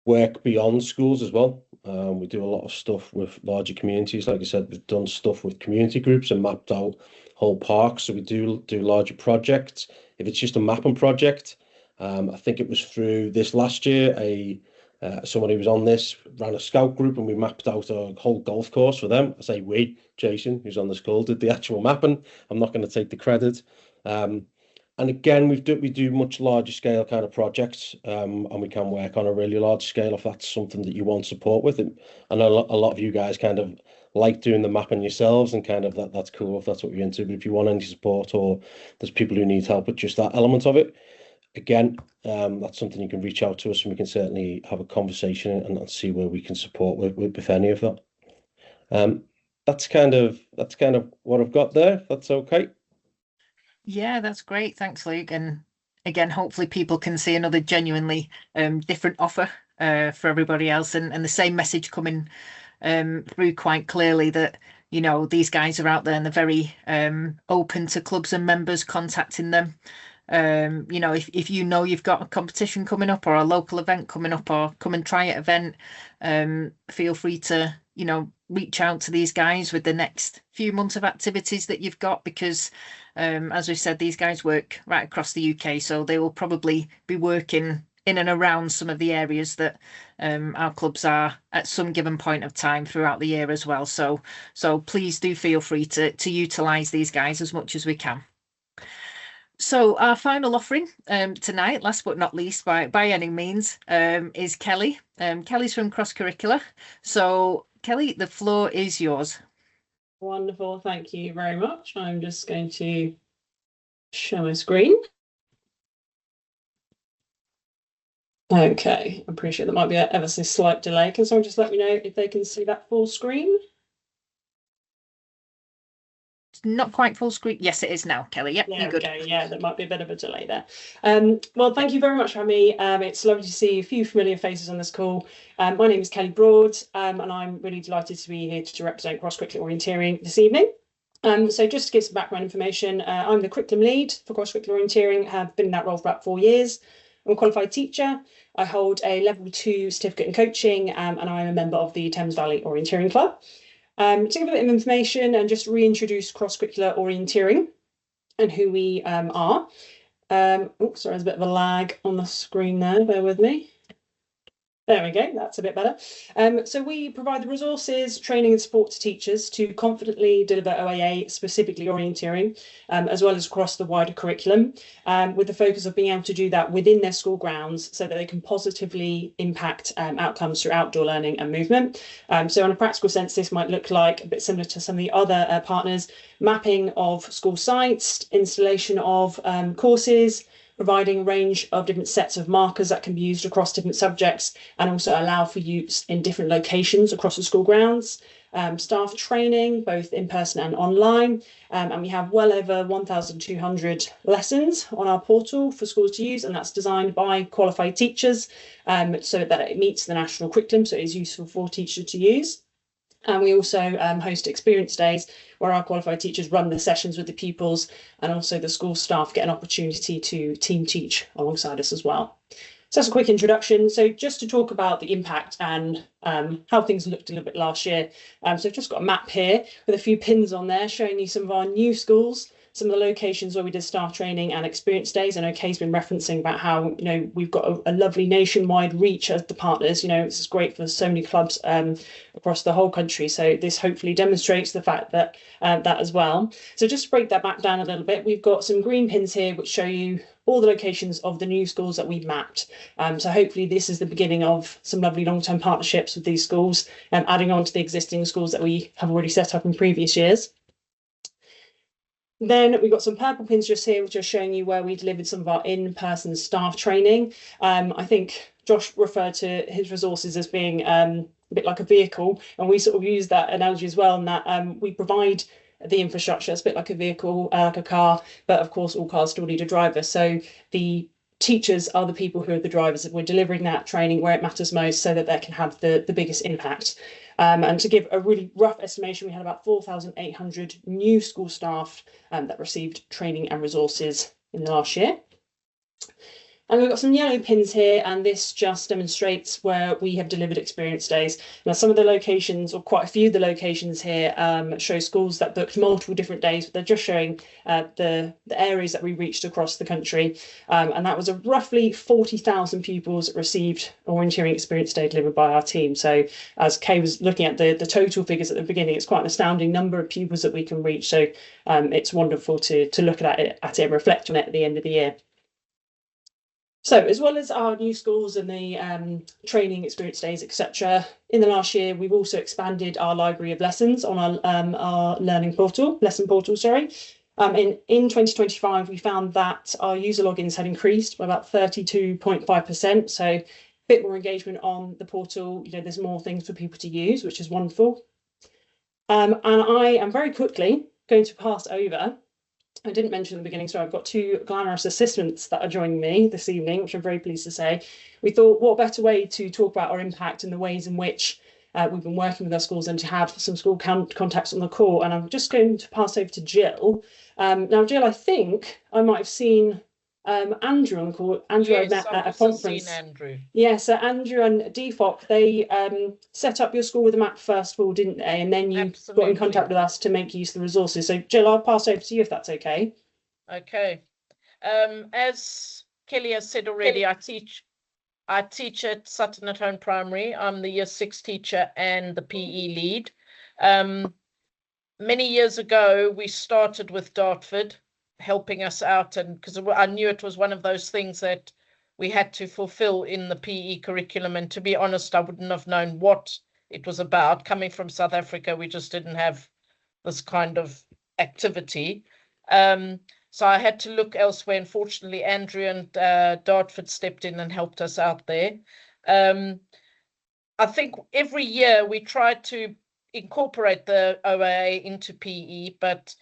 work beyond schools as well. We do a lot of stuff with larger communities. Like I said, we've done stuff with community groups and mapped out whole parks. So we do larger projects. If it's just a mapping project, I think it was through this last year, someone who was on this ran a scout group and we mapped out a whole golf course for them. I say we, Jason, who's on this call, did the actual mapping. I'm not going to take the credit. And again, we do much larger scale kind of projects, and we can work on a really large scale if that's something that you want support with. And I know a lot of you guys kind of like doing the mapping yourselves, and kind of that's cool if that's what you're into. But if you want any support, or there's people who need help with just that element of it, again, that's something you can reach out to us, and we can certainly have a conversation and see where we can support with any of that. That's kind of what I've got there. If that's okay. Yeah, that's great. Thanks, Luke. And again, hopefully people can see another genuinely different offer for everybody else, and the same message coming through quite clearly that, these guys are out there and they're very open to clubs and members contacting them. If you've got a competition coming up or a local event coming up or come and try it event, feel free to you know, reach out to these guys with the next few months of activities that you've got, because as we said, these guys work right across the UK, so they will probably be working in and around some of the areas that our clubs are at some given point of time throughout the year as well. So please do feel free to utilise these guys as much as we can. So our final offering tonight, last but not least by any means, is Kelly. Kelly's from Cross Curricular. So Kelly, the floor is yours. Wonderful, thank you very much. I'm just going to show my screen. Okay, I appreciate there might be an ever so slight delay. Can someone just let me know if they can see that full screen? Not quite full screen. Yes, it is now, Kelly. Yep, you're good. Okay, yeah, there might be a bit of a delay there. Well, thank you very much for having me. It's lovely to see a few familiar faces on this call. My name is Kelly Broad, and I'm really delighted to be here to represent Cross Curricular Orienteering this evening. So just to give some background information, I'm the curriculum lead for Cross Curricular Orienteering, have been in that role for about 4 years. I'm a qualified teacher. I hold a level 2 certificate in coaching, and I'm a member of the Thames Valley Orienteering Club. To give a bit of information and just reintroduce cross-curricular orienteering and who we are. Oops, sorry, there's a bit of a lag on the screen there, bear with me. There we go, that's a bit better. So we provide the resources, training and support to teachers to confidently deliver OAA, specifically orienteering, as well as across the wider curriculum, with the focus of being able to do that within their school grounds so that they can positively impact outcomes through outdoor learning and movement. So in a practical sense, this might look like a bit similar to some of the other partners, mapping of school sites, installation of courses, providing a range of different sets of markers that can be used across different subjects and also allow for use in different locations across the school grounds. Staff training, both in person and online. And we have well over 1,200 lessons on our portal for schools to use, and that's designed by qualified teachers so that it meets the national curriculum, so it is useful for teachers to use. And we also host experience days where our qualified teachers run the sessions with the pupils, and also the school staff get an opportunity to team teach alongside us as well. So that's a quick introduction. So just to talk about the impact and how things looked a little bit last year. So I've just got a map here with a few pins on there showing you some of our new schools, some of the locations where we did staff training and experience days. I know Kay's been referencing about how, you know, we've got a lovely nationwide reach as the partners. You know, this is great for so many clubs across the whole country. So this hopefully demonstrates the fact that that as well. So just to break that back down a little bit, we've got some green pins here which show you all the locations of the new schools that we've mapped. So hopefully this is the beginning of some lovely long-term partnerships with these schools, and adding on to the existing schools that we have already set up in previous years. Then we've got some purple pins just here, which are showing you where we delivered some of our in-person staff training. I think Josh referred to his resources as being a bit like a vehicle, and we sort of use that analogy as well, in that we provide the infrastructure. It's a bit like a vehicle, like a car, but of course all cars still need a driver. So the teachers are the people who are the drivers. We're delivering that training where it matters most so that they can have the biggest impact. And to give a really rough estimation, we had about 4,800 new school staff that received training and resources in the last year. And we've got some yellow pins here, and this just demonstrates where we have delivered experience days. Now, some of the locations, or quite a few of the locations here, show schools that booked multiple different days, but they're just showing the areas that we reached across the country. And that was a roughly 40,000 pupils that received orienteering experience day delivered by our team. So as Kay was looking at the total figures at the beginning, it's quite an astounding number of pupils that we can reach. So it's wonderful to look at it and reflect on it at the end of the year. So as well as our new schools and the training experience days, etc., in the last year, we've also expanded our library of lessons on our lesson portal, sorry. In 2025, we found that our user logins had increased by about 32.5%. So a bit more engagement on the portal. You know, there's more things for people to use, which is wonderful. And I am very quickly going to pass over. I didn't mention at the beginning, so I've got 2 glamorous assistants that are joining me this evening, which I'm very pleased to say. We thought, what better way to talk about our impact and the ways in which we've been working with our schools than to have some school contacts on the call. And I'm just going to pass over to Jill. Now, Jill, I think I might have seen Andrew on the call. Andrew, I met at a conference. Andrew. Yeah, so Andrew and DFOC, they set up your school with a map first of all, didn't they? And then you got in contact with us to make use of the resources. So Jill, I'll pass over to you if that's okay. Okay. As Kelly has said already, I teach at Sutton at Home Primary. I'm the Year 6 teacher and the PE lead. Many years ago, we started with Dartford helping us out, and because I knew it was one of those things that we had to fulfill in the PE curriculum. And to be honest, I wouldn't have known what it was about. Coming from South Africa, we just didn't have this kind of activity. So I had to look elsewhere. Unfortunately, Andrew and Dartford stepped in and helped us out there. I think every year we try to incorporate the OAA into PE, but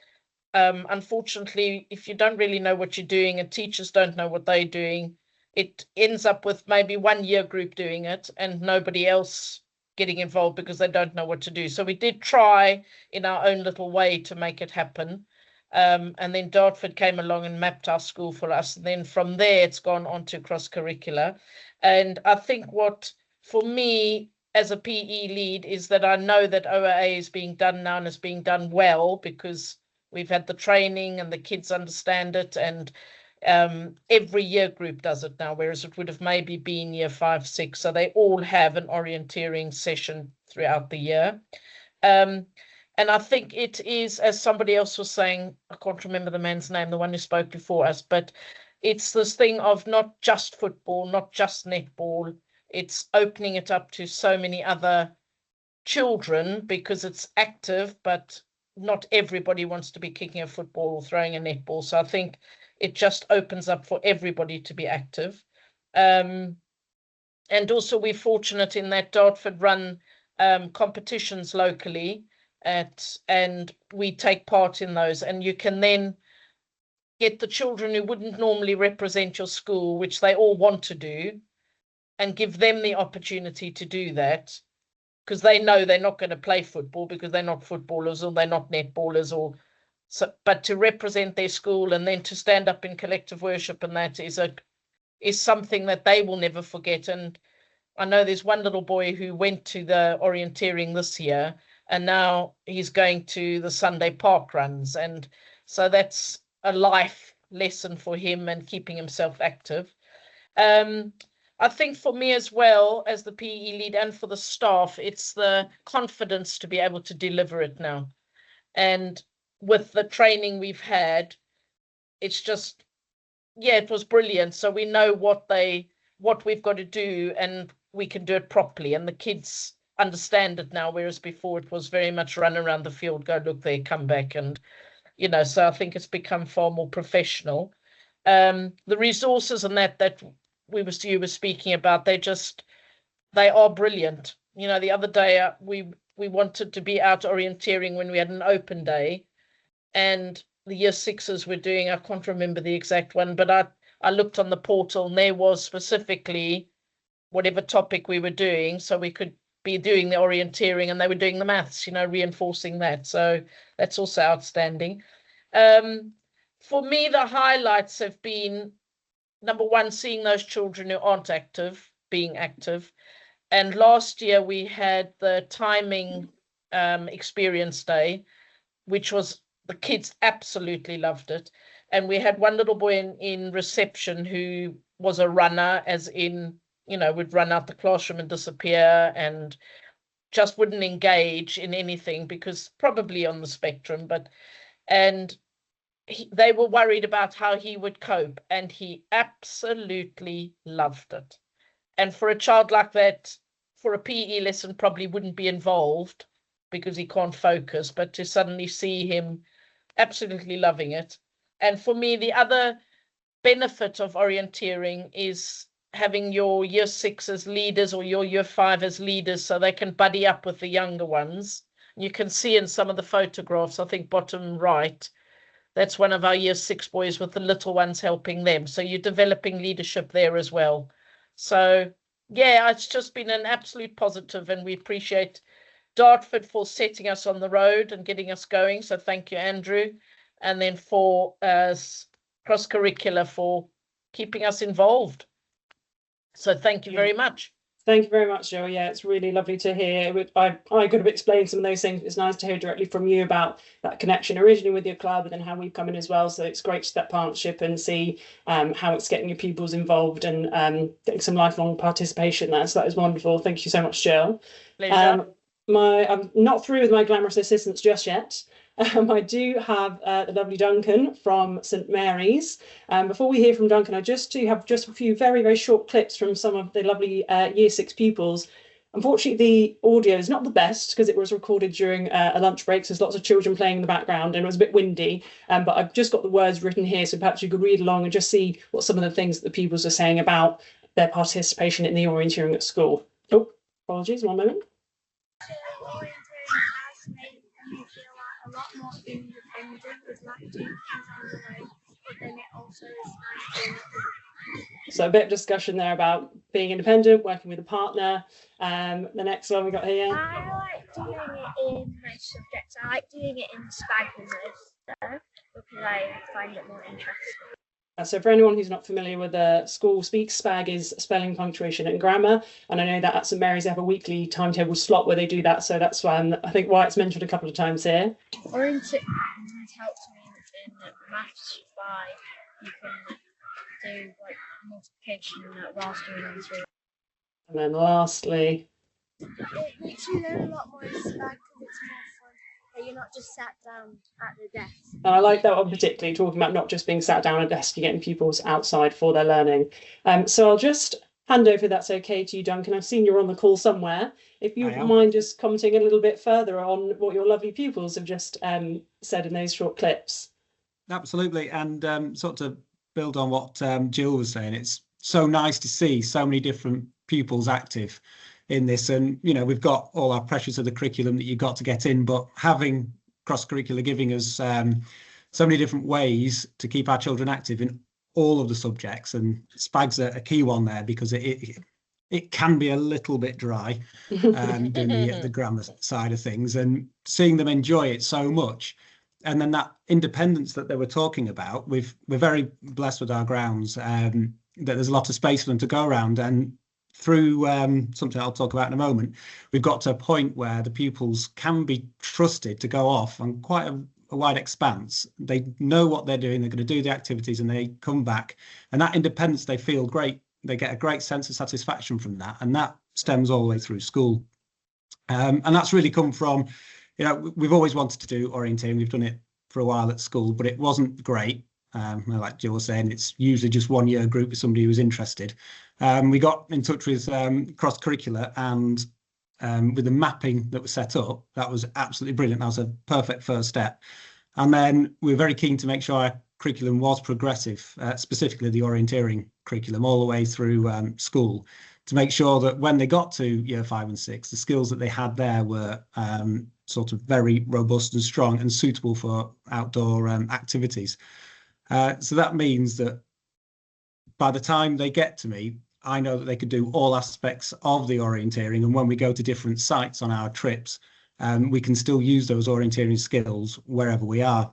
unfortunately, if you don't really know what you're doing and teachers don't know what they're doing, it ends up with maybe one year group doing it and nobody else getting involved because they don't know what to do. So we did try in our own little way to make it happen. And then Dartford came along and mapped our school for us. And then from there, it's gone on to cross-curricular. And I think what, for me, as a PE lead, is that I know that OAA is being done now and is being done well because we've had the training and the kids understand it. And every year group does it now, whereas it would have maybe been year 5, 6. So they all have an orienteering session throughout the year. And I think it is, as somebody else was saying, I can't remember the man's name, the one who spoke before us, but it's this thing of not just football, not just netball. It's opening it up to so many other children because it's active, but not everybody wants to be kicking a football or throwing a netball. So I think it just opens up for everybody to be active. And also we're fortunate in that Dartford run competitions locally, and we take part in those, and you can then get the children who wouldn't normally represent your school, which they all want to do, and give them the opportunity to do that because they know they're not going to play football because they're not footballers or they're not netballers or so, but to represent their school and then to stand up in collective worship, and that is something that they will never forget. And I know there's one little boy who went to the orienteering this year, and now he's going to the Sunday park runs. And so that's a life lesson for him and keeping himself active. I think for me as well as the PE lead and for the staff, it's the confidence to be able to deliver it now. And with the training we've had, it's just, yeah, it was brilliant. So we know what we've got to do and we can do it properly. And the kids understand it now, whereas before it was very much run around the field, go look there, come back, and so I think it's become far more professional. The resources and that you were speaking about, they are brilliant. The other day we wanted to be out orienteering when we had an open day, and the year 6s were doing, I can't remember the exact one, but I looked on the portal and there was specifically whatever topic we were doing, so we could be doing the orienteering and they were doing the maths, reinforcing that. So that's also outstanding. For me, the highlights have been, number one, seeing those children who aren't active, being active. And last year we had the timing experience day, which was, the kids absolutely loved it. And we had one little boy in reception who was a runner, as in, would run out the classroom and disappear and just wouldn't engage in anything because probably on the spectrum, and they were worried about how he would cope, and he absolutely loved it. And for a child like that, for a PE lesson, probably wouldn't be involved because he can't focus, but to suddenly see him absolutely loving it. And for me, the other benefit of orienteering is having your year 6 as leaders or your year 5 as leaders, so they can buddy up with the younger ones. You can see in some of the photographs, I think bottom right, that's one of our year 6 boys with the little ones helping them. So you're developing leadership there as well. So yeah, it's just been an absolute positive, and we appreciate Dartford for setting us on the road and getting us going. So thank you, Andrew. And then for cross-curricular for keeping us involved. So thank you very much. Thank you very much, Joe. Yeah, it's really lovely to hear. I could have explained some of those things. It's nice to hear directly from you about that connection originally with your club and then how we've come in as well. So it's great to that partnership and see how it's getting your pupils involved and getting some lifelong participation there. So that is wonderful. Thank you so much, Jill. Pleasure. I'm not through with my glamorous assistants just yet. I do have the lovely Duncan from St Mary's. Before we hear from Duncan, I just do have just a few very, very short clips from some of the lovely Year 6 pupils. Unfortunately, the audio is not the best because it was recorded during a lunch break, so there's lots of children playing in the background and it was a bit windy, but I've just got the words written here, so perhaps you could read along and just see what some of the things that the pupils are saying about their participation in the orienteering at school. Oh, apologies, one moment. Orienteering has made me feel like a lot more independent with like doing things on the way, but then it also is nice to. So a bit of discussion there about being independent, working with a partner. The next one we got here. I like doing it in most subjects. I like doing it in SPAG the most though, because I find it more interesting. So for anyone who's not familiar with the school speak, SPAG is spelling, punctuation and grammar. And I know that at St Mary's they have a weekly timetable slot where they do that. So that's why I think why it's mentioned a couple of times here. Orienteering has helped me in maths by you can do like multiplication whilst doing answering. And then lastly. It makes you learn a lot more in SPAG because it's more fun. You're not just sat down at the desk. And I like that one particularly, talking about not just being sat down at a desk, you're getting pupils outside for their learning. So I'll just hand over, if that's okay, to you, Duncan. I've seen you're on the call somewhere. If you wouldn't mind just commenting a little bit further on what your lovely pupils have just said in those short clips. Absolutely. And sort of build on what Jill was saying, it's so nice to see so many different pupils active in this, and we've got all our pressures of the curriculum that you've got to get in, but having cross-curricular giving us so many different ways to keep our children active in all of the subjects, and SPAG's a key one there because it can be a little bit dry doing the grammar side of things, and seeing them enjoy it so much. And then that independence that they were talking about, we're very blessed with our grounds, that there's a lot of space for them to go around, and through something I'll talk about in a moment, we've got to a point where the pupils can be trusted to go off on quite a wide expanse. They know what they're doing, they're going to do the activities, and they come back. And that independence, they feel great. They get a great sense of satisfaction from that. And that stems all the way through school. And that's really come from, we've always wanted to do orienteering. We've done it for a while at school, but it wasn't great. Like Jill was saying, it's usually just 1 year group with somebody who's interested. We got in touch with cross-curricular, and with the mapping that was set up, that was absolutely brilliant. That was a perfect first step. And then we were very keen to make sure our curriculum was progressive, specifically the orienteering curriculum all the way through school, to make sure that when they got to year 5 and 6, the skills that they had there were sort of very robust and strong and suitable for outdoor activities. So that means that by the time they get to me, I know that they could do all aspects of the orienteering. And when we go to different sites on our trips, we can still use those orienteering skills wherever we are.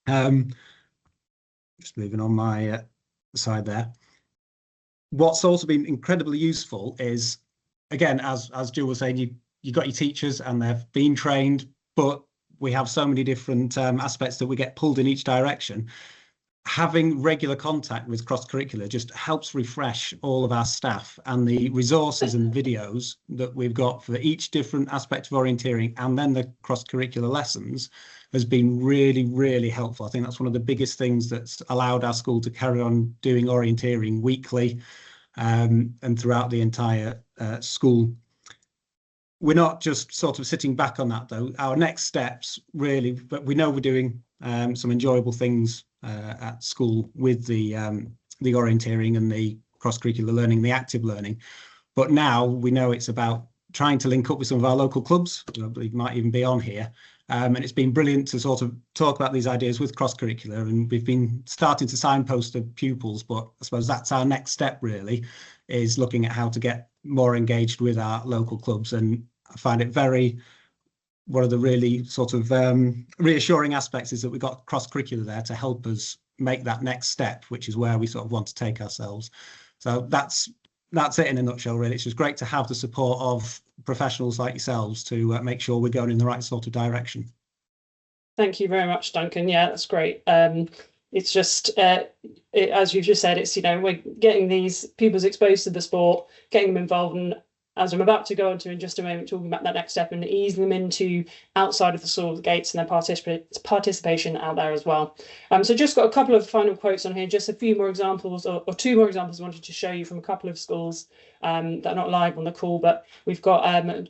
Just moving on my side there. What's also been incredibly useful is, again, as Jill was saying, you got your teachers and they've been trained, but we have so many different aspects that we get pulled in each direction. Having regular contact with cross-curricular just helps refresh all of our staff, and the resources and videos that we've got for each different aspect of orienteering and then the cross-curricular lessons has been really, really helpful. I think that's one of the biggest things that's allowed our school to carry on doing orienteering weekly and throughout the entire school. We're not just sort of sitting back on that, though. Our next steps really, but we know we're doing some enjoyable things at school with the orienteering and the cross-curricular learning, the active learning. But now we know it's about trying to link up with some of our local clubs, I believe might even be on here. And it's been brilliant to sort of talk about these ideas with cross-curricular, and we've been starting to signpost the pupils, but I suppose that's our next step really, is looking at how to get more engaged with our local clubs. And I find it one of the really sort of reassuring aspects is that we've got cross-curricular there to help us make that next step, which is where we sort of want to take ourselves. So that's it in a nutshell, really. It's just great to have the support of professionals like yourselves to make sure we're going in the right sort of direction. Thank you very much, Duncan. Yeah, that's great. It's just, as you've just said, it's, we're getting these pupils exposed to the sport, getting them involved, and as I'm about to go into in just a moment, talking about that next step and easing them into outside of the school gates and their participation out there as well. So just got a couple of final quotes on here, just a few more examples, or two more examples I wanted to show you from a couple of schools that are not live on the call, but we've got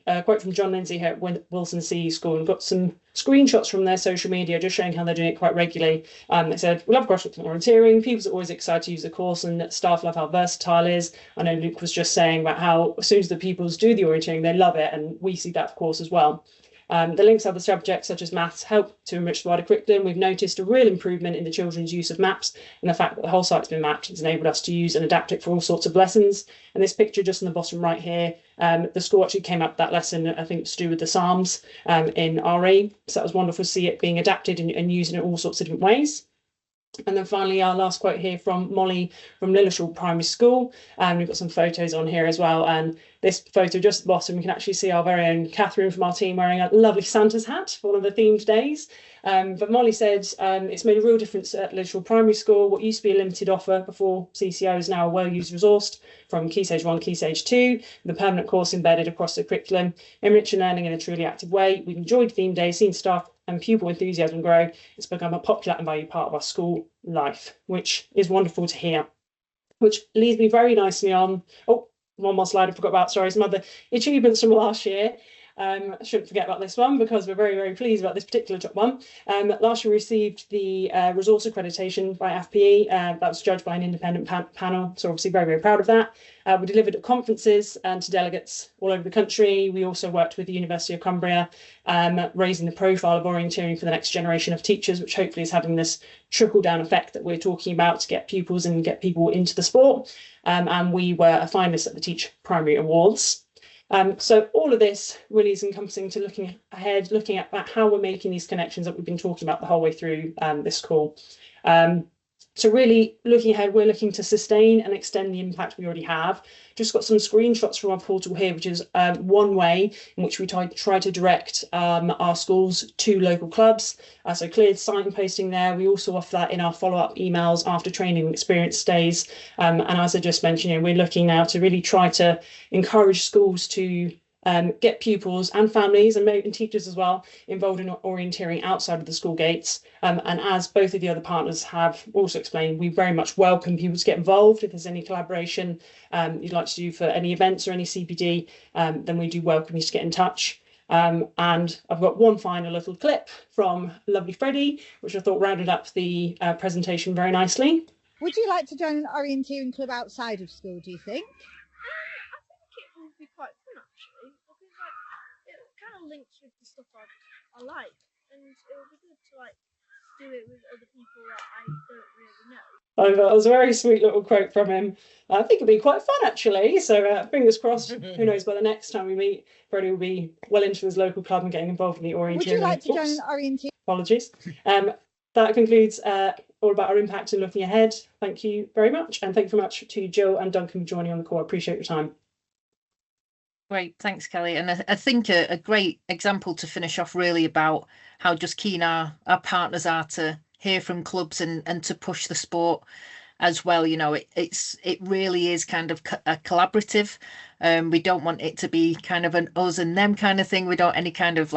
a quote from John Lindsay here at Wilson CE School, and got some screenshots from their social media just showing how they're doing it quite regularly. They said, "We love cross-curricular orienteering. People are always excited to use the course, and staff love how versatile it is." I know Luke was just saying about how as soon as the pupils do the orienteering, they love it, and we see that, of course, as well. The links to other subjects such as maths help to enrich the wider curriculum. We've noticed a real improvement in the children's use of maps, and the fact that the whole site's been mapped has enabled us to use and adapt it for all sorts of lessons. And this picture just in the bottom right here, the school actually came up with that lesson, I think it's to do with the Psalms in RE. So that was wonderful to see it being adapted and used in all sorts of different ways. And then finally, our last quote here from Molly from Lilleshall Primary School. We've got some photos on here as well. And this photo just at the bottom, we can actually see our very own Catherine from our team wearing a lovely Santa's hat for one of the themed days. But Molly said it's made a real difference at Lilleshall Primary School. What used to be a limited offer before CCO is now a well-used resource from Key Stage 1, Key Stage 2, the permanent course embedded across the curriculum, enriching learning in a truly active way. We've enjoyed theme days, seen staff and pupil enthusiasm grow. It's become a popular and valued part of our school life, which is wonderful to hear. Which leads me very nicely on. Oh, one more slide I forgot about. Sorry, some other achievements from last year. I shouldn't forget about this one because we're very, very pleased about this particular top one. Last year we received the resource accreditation by FPE. That was judged by an independent panel, so obviously very, very proud of that. We delivered at conferences and to delegates all over the country. We also worked with the University of Cumbria, raising the profile of orienteering for the next generation of teachers, which hopefully is having this trickle-down effect that we're talking about to get pupils and get people into the sport. And we were a finalist at the Teach Primary Awards. So all of this really is encompassing to looking ahead, looking at how we're making these connections that we've been talking about the whole way through this call. So really looking ahead, we're looking to sustain and extend the impact we already have. Just got some screenshots from our portal here, which is one way in which we try to direct our schools to local clubs. So cleared signposting there. We also offer that in our follow-up emails after training and experience days. And as I just mentioned, we're looking now to really try to encourage schools to get pupils and families and teachers as well involved in orienteering outside of the school gates. And as both of the other partners have also explained, we very much welcome people to get involved. If there's any collaboration you'd like to do for any events or any CPD, then we do welcome you to get in touch. And I've got one final little clip from lovely Freddie, which I thought rounded up the presentation very nicely. Would you like to join an orienteering club outside of school, do you think? I think it would be quite fun actually, because it kind of links with the stuff I like, and it would be good to do it with other people that I don't really know. That was a very sweet little quote from him. I think it'd be quite fun actually. So fingers crossed. Who knows? By the next time we meet, Freddie will be well into his local club and getting involved in the orienteering. Would you like to join an orienteering? Apologies. That concludes all about our impact and looking ahead. Thank you very much, and thank you very much to Jill and Duncan for joining on the call. I appreciate your time. Great, thanks, Kelly. And I think a great example to finish off really about how just keen our partners are to hear from clubs and to push the sport as well. It really is kind of a collaborative. We don't want it to be kind of an us and them kind of thing. We don't any kind of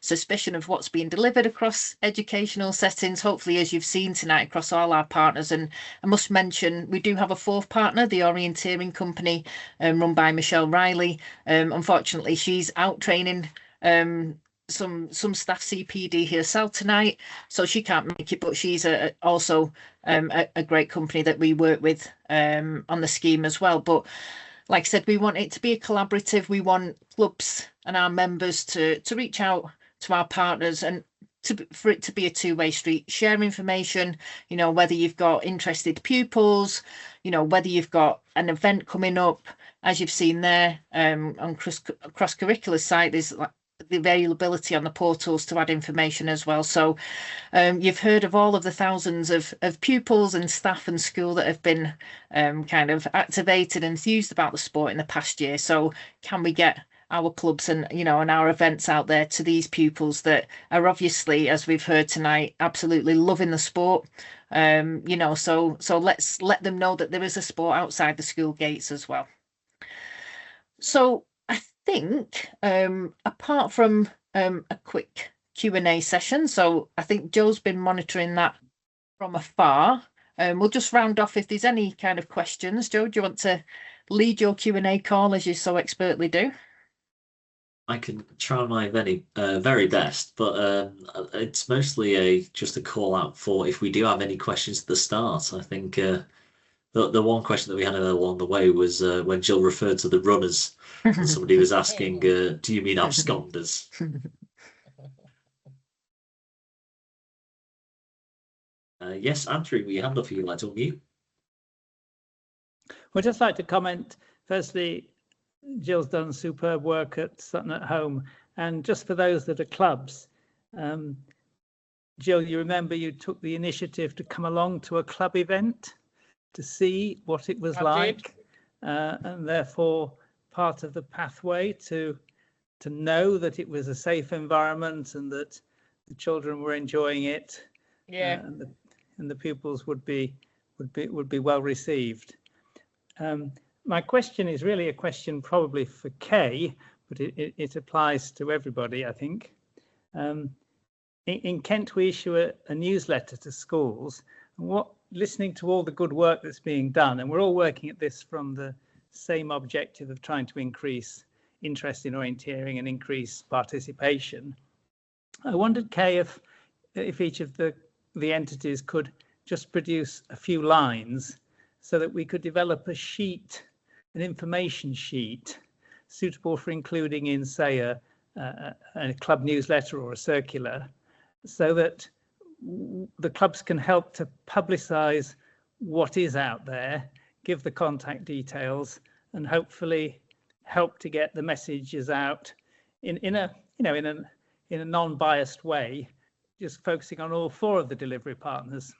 suspicion of what's being delivered across educational settings. Hopefully, as you've seen tonight across all our partners, and I must mention we do have a fourth partner, the Orienteering company, run by Michelle Riley. Unfortunately, she's out training some staff CPD herself tonight, so she can't make it, but she's also a great company that we work with on the scheme as well. But like I said, we want it to be a collaborative. We want clubs and our members to reach out to our partners and for it to be a two-way street. Share information, whether you've got interested pupils, whether you've got an event coming up, as you've seen there on cross-curricular site, there's the availability on the portals to add information as well. So you've heard of all of the thousands of pupils and staff and school that have been kind of activated and enthused about the sport in the past year. So can we get our clubs and and our events out there to these pupils that are obviously, as we've heard tonight, absolutely loving the sport? So let's let them know that there is a sport outside the school gates as well. So I think apart from a quick Q&A session, so I think Joe's been monitoring that from afar. We'll just round off if there's any kind of questions. Joe, do you want to lead your Q&A call as you so expertly do? I can try my very best, but it's mostly just a call out for if we do have any questions at the start. I think the one question that we had along the way was when Jill referred to the runners, and somebody was asking, "Do you mean absconders?" Yes, Andrew, we hand up for you. Like to unmute. We'd just like to comment. Firstly, Jill's done superb work at Sutton at Home, and just for those that are clubs, Jill, you remember you took the initiative to come along to a club event to see what it was like, and therefore part of the pathway to know that it was a safe environment and that the children were enjoying it, and the pupils would be well received. My question is really a question probably for Kay, but it applies to everybody, I think. In Kent, we issue a newsletter to schools. Listening to all the good work that's being done, and we're all working at this from the same objective of trying to increase interest in orienteering and increase participation. I wondered, Kay, if each of the entities could just produce a few lines so that we could develop an information sheet suitable for including in, say, a club newsletter or a circular, so that the clubs can help to publicise what is out there, give the contact details, and hopefully help to get the messages out in a non-biased way, just focusing on all 4 of the delivery partners.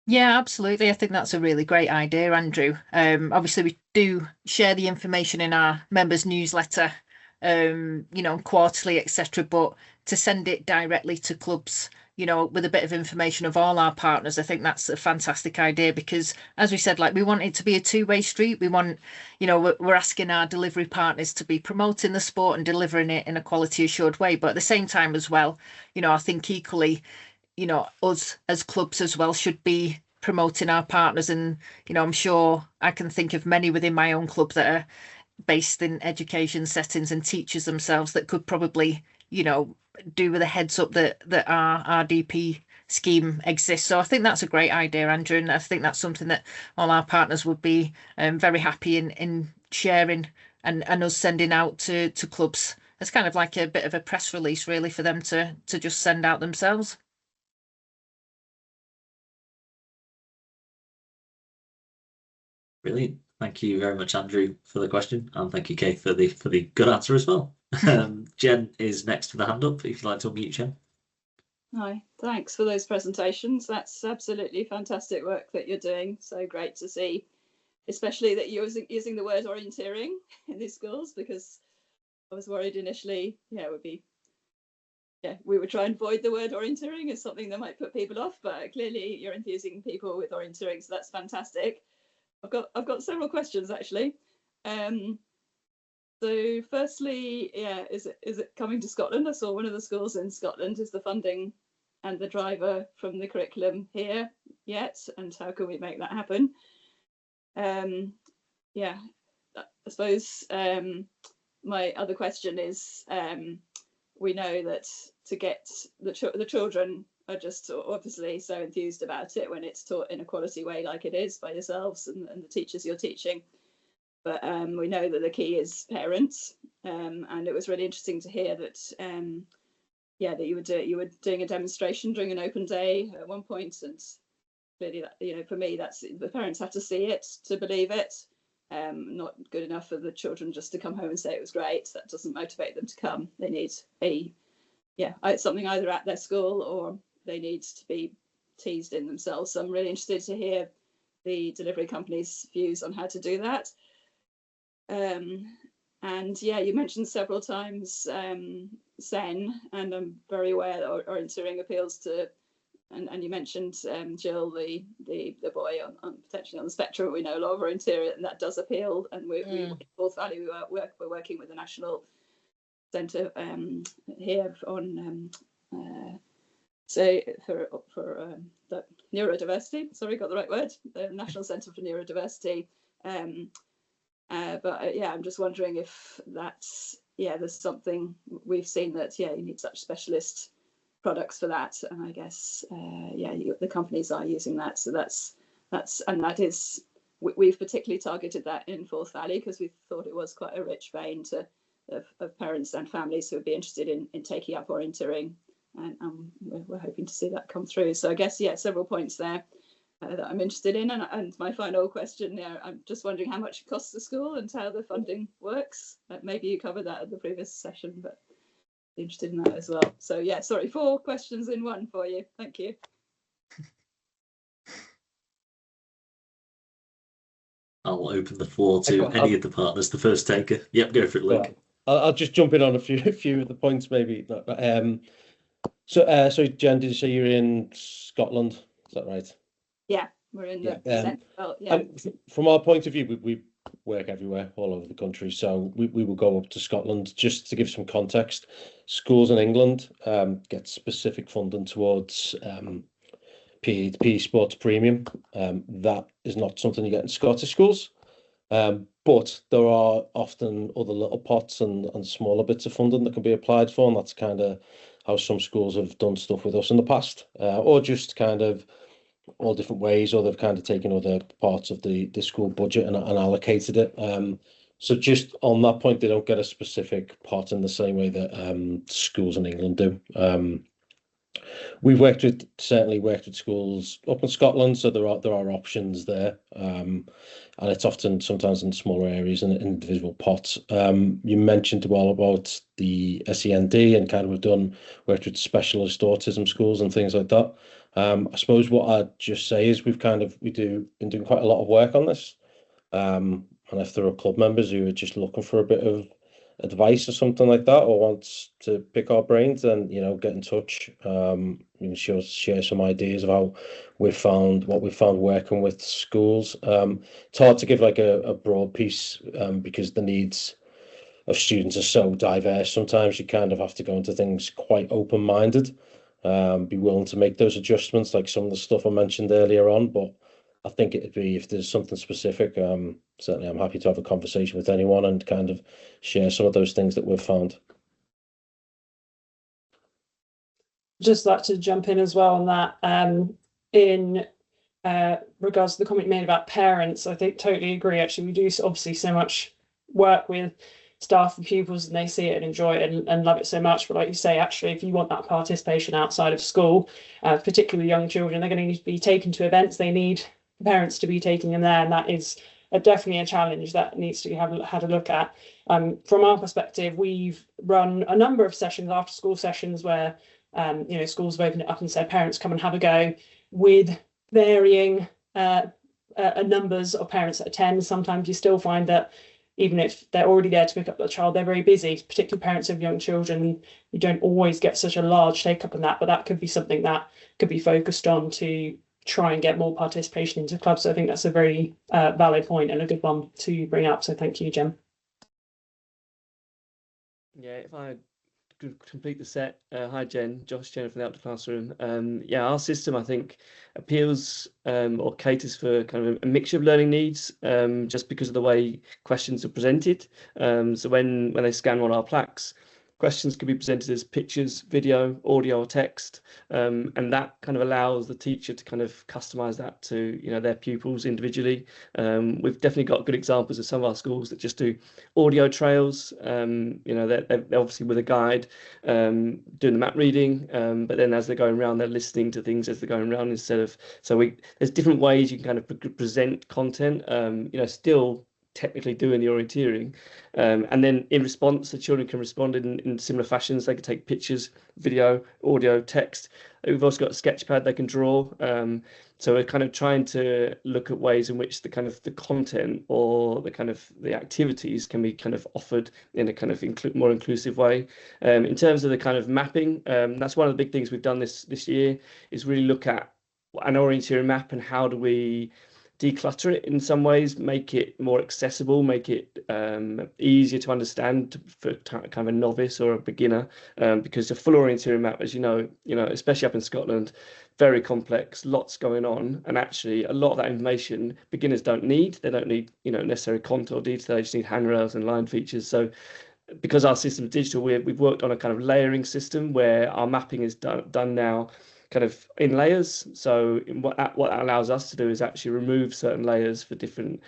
Yeah, absolutely. I think that's a really great idea, Andrew. Obviously, we do share the information in our members' newsletter, quarterly, etc. But to send it directly to clubs, with a bit of information of all our partners, I think that's a fantastic idea because, as we said, we want it to be a two-way street. We want, we're asking our delivery partners to be promoting the sport and delivering it in a quality assured way. But at the same time as well, I think equally, us as clubs as well should be promoting our partners. And, I'm sure I can think of many within my own club that are based in education settings and teachers themselves that could probably, do with a heads up that our RDP scheme exists. So I think that's a great idea, Andrew, and I think that's something that all our partners would be very happy in sharing and us sending out to clubs. It's kind of like a bit of a press release really for them to just send out themselves. Brilliant. Thank you very much, Andrew, for the question, and thank you, Kay, for the good answer as well. Jen is next with the hand up. If you'd like to unmute, Jen. Hi, thanks for those presentations. That's absolutely fantastic work that you're doing. So great to see, especially that you're using the word orienteering in these schools, because I was worried initially, we would try and avoid the word orienteering as something that might put people off, but clearly you're enthusing people with orienteering, so that's fantastic. I've got several questions actually. So firstly, is it coming to Scotland? I saw one of the schools in Scotland. Is the funding and the driver from the curriculum here yet? And how can we make that happen? I suppose my other question is, we know that to get the children are just obviously so enthused about it when it's taught in a quality way like it is by yourselves and the teachers you're teaching. But we know that the key is parents, and it was really interesting to hear that that you were doing a demonstration during an open day at one point, and clearly that, for me, that's the parents have to see it to believe it. not good enough for the children just to come home and say it was great. That doesn't motivate them to come. They need something either at their school, or they need to be teased in themselves. So I'm really interested to hear the delivery company's views on how to do that. And yeah, you mentioned several times SEN, and I'm very aware that Orienteering appeals to, and you mentioned Jill, the boy on potentially on the spectrum. We know a lot of Orienteering, and that does appeal. And we in Forth Valley, we're working with the National Centre here on so for the neurodiversity. Sorry, got the right word. The National Centre for Neurodiversity. But yeah, I'm just wondering if that's, there's something we've seen that, you need such specialist products for that. And I guess, the companies are using that. So that is, we've particularly targeted that in Forth Valley because we thought it was quite a rich vein of parents and families who would be interested in taking up Orienteering. And we're hoping to see that come through. So I guess, several points there that I'm interested in. And my final question, I'm just wondering how much it costs the school and how the funding works. Maybe you covered that at the previous session, but I'm interested in that as well. So sorry, 4 questions in one for you. Thank you. I'll open the floor to any of the partners. The first taker. Yep, go for it, Luke. I'll just jump in on a few of the points, maybe. So Jen, did you say you're in Scotland? Is that right? Yeah, we're in the central. Yeah. From our point of view, we work everywhere, all over the country. So we will go up to Scotland. Just to give some context, schools in England get specific funding towards PE sports premium. That is not something you get in Scottish schools. But there are often other little pots and smaller bits of funding that can be applied for, and that's kind of how some schools have done stuff with us in the past, or just kind of all different ways, or they've kind of taken other parts of the school budget and allocated it. So just on that point, they don't get a specific pot in the same way that schools in England do. We've certainly worked with schools up in Scotland, so there are options there, and it's often sometimes in smaller areas and in individual pots. You mentioned well about the SEND and kind of worked with specialist autism schools and things like that. I suppose what I'd just say is we've been doing quite a lot of work on this, and if there are club members who are just looking for a bit of advice or something like that, or wants to pick our brains, then get in touch. You can share some ideas of how what we've found working with schools. It's hard to give like a broad piece because the needs of students are so diverse. Sometimes you kind of have to go into things quite open-minded, be willing to make those adjustments, like some of the stuff I mentioned earlier on. But I think it'd be, if there's something specific, certainly I'm happy to have a conversation with anyone and kind of share some of those things that we've found. Just like to jump in as well on that. In regards to the comment you made about parents, I think totally agree. Actually, we do obviously so much work with staff and pupils, and they see it and enjoy it and love it so much. But like you say, actually, if you want that participation outside of school, particularly with young children, they're going to need to be taken to events. They need parents to be taking them there, and that is definitely a challenge that needs to be had a look at. From our perspective, we've run a number of sessions, after school sessions, where schools have opened it up and said parents come and have a go, with varying numbers of parents that attend. Sometimes you still find that even if they're already there to pick up the child, they're very busy, particularly parents of young children. You don't always get such a large take up on that, but that could be something that could be focused on to try and get more participation into clubs. So I think that's a very valid point and a good one to bring up. So thank you, Jem. Yeah, if I could complete the set. Hi, Jen. Josh, Jen from the Outdoor Classroom. Our system, I think, appeals or caters for kind of a mixture of learning needs, just because of the way questions are presented. So when they scan one of our plaques, questions can be presented as pictures, video, audio, or text, and that kind of allows the teacher to kind of customize that to their pupils individually. We've definitely got good examples of some of our schools that just do audio trails. They're obviously with a guide doing the map reading, but then as they're going around, they're listening to things as they're going around instead of. So there's different ways you can kind of present content. Still technically doing the orienteering. And then in response, the children can respond in similar fashions. They can take pictures, video, audio, text. We've also got a sketch pad they can draw. So we're kind of trying to look at ways in which the kind of the content or the activities can be kind of offered in a kind of more inclusive way. In terms of the kind of mapping, that's one of the big things we've done this year, is really look at an orienteering map and how do we declutter it in some ways, make it more accessible, make it easier to understand for kind of a novice or a beginner, because a full orienteering map, as you know, especially up in Scotland, very complex, lots going on, and actually a lot of that information beginners don't need. They don't need necessary contour detail. They just need handrails and line features. So because our system is digital, we've worked on a kind of layering system where our mapping is done now kind of in layers. So what that allows us to do is actually remove certain layers for different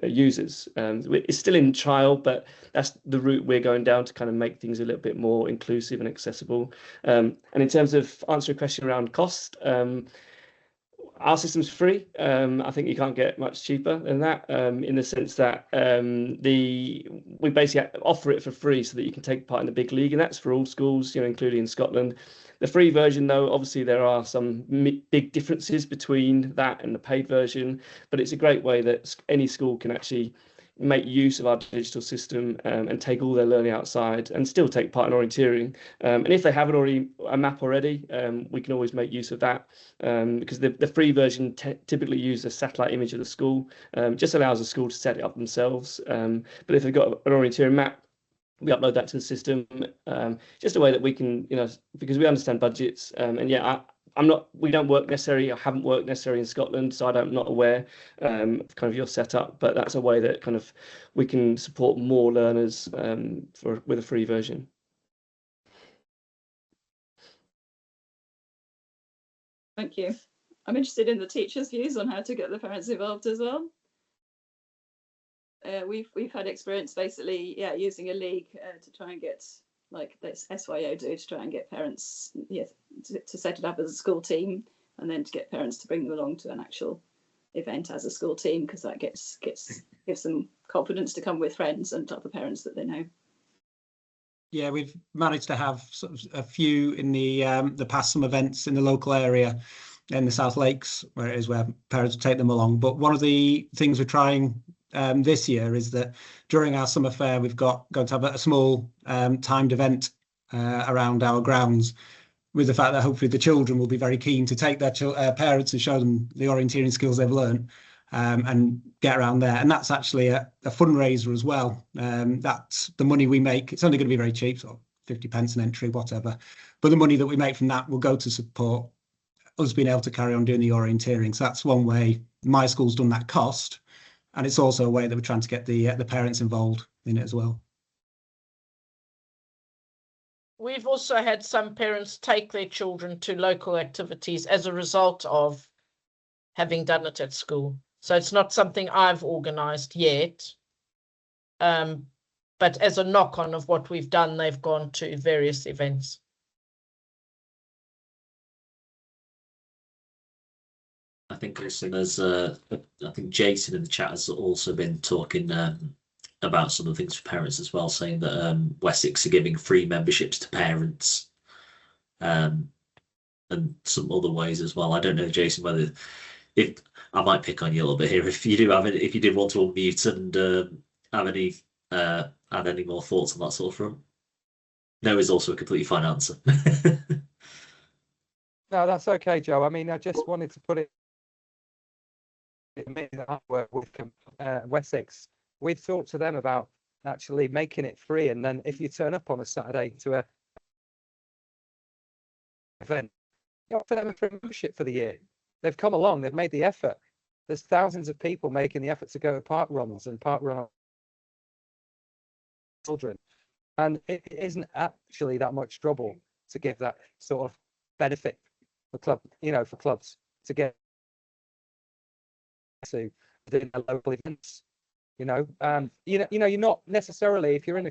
users. It's still in trial, but that's the route we're going down to kind of make things a little bit more inclusive and accessible. And in terms of answering a question around cost, our system's free. I think you can't get much cheaper than that, in the sense that we basically offer it for free so that you can take part in the big league, and that's for all schools, including in Scotland. The free version, though, obviously there are some big differences between that and the paid version, but it's a great way that any school can actually make use of our digital system and take all their learning outside and still take part in orienteering. And if they haven't already a map already, we can always make use of that, because the free version typically uses a satellite image of the school, just allows the school to set it up themselves. But if they've got an orienteering map, we upload that to the system, just a way that we can, because we understand budgets. And yeah, we don't work necessarily, I haven't worked necessarily in Scotland, so I'm not aware of kind of your setup, but that's a way that kind of we can support more learners with a free version. Thank you. I'm interested in the teachers' views on how to get the parents involved as well. We've had experience basically, using a league to try and get, like this SYO do, to try and get parents, to set it up as a school team, and then to get parents to bring them along to an actual event as a school team, because that gives them confidence to come with friends and other parents that they know. Yeah, we've managed to have sort of a few in the past, some events in the local area in the South Lakes, where parents take them along. But one of the things we're trying this year is that during our summer fair, we've going to have a small timed event around our grounds, with the fact that hopefully the children will be very keen to take their parents and show them the orienteering skills they've learned, and get around there. And that's actually a fundraiser as well. That's the money we make. It's only going to be very cheap, so 50 pence an entry, whatever. But the money that we make from that will go to support us being able to carry on doing the orienteering. So that's one way my school's done that cost. And it's also a way that we're trying to get the parents involved in it as well. We've also had some parents take their children to local activities as a result of having done it at school. So it's not something I've organised yet. But as a knock-on of what we've done, they've gone to various events. I think also there's I think Jason in the chat has also been talking about some of the things for parents as well, saying that Wessex are giving free memberships to parents, and some other ways as well. I don't know, Jason, whether if I might pick on you a little bit here, if you did want to unmute and add any more thoughts on that sort of front. No is also a completely fine answer. No, that's okay, Joe. I mean, I just wanted to put it. I work with Wessex. We've talked to them about actually making it free, and then if you turn up on a Saturday to a event, you offer them a free membership for the year. They've come along, they've made the effort. There's thousands of people making the effort to go to park runs and park run children, and it isn't actually that much trouble to give that sort of benefit for clubs to get to doing their local events. You're not necessarily, if you're in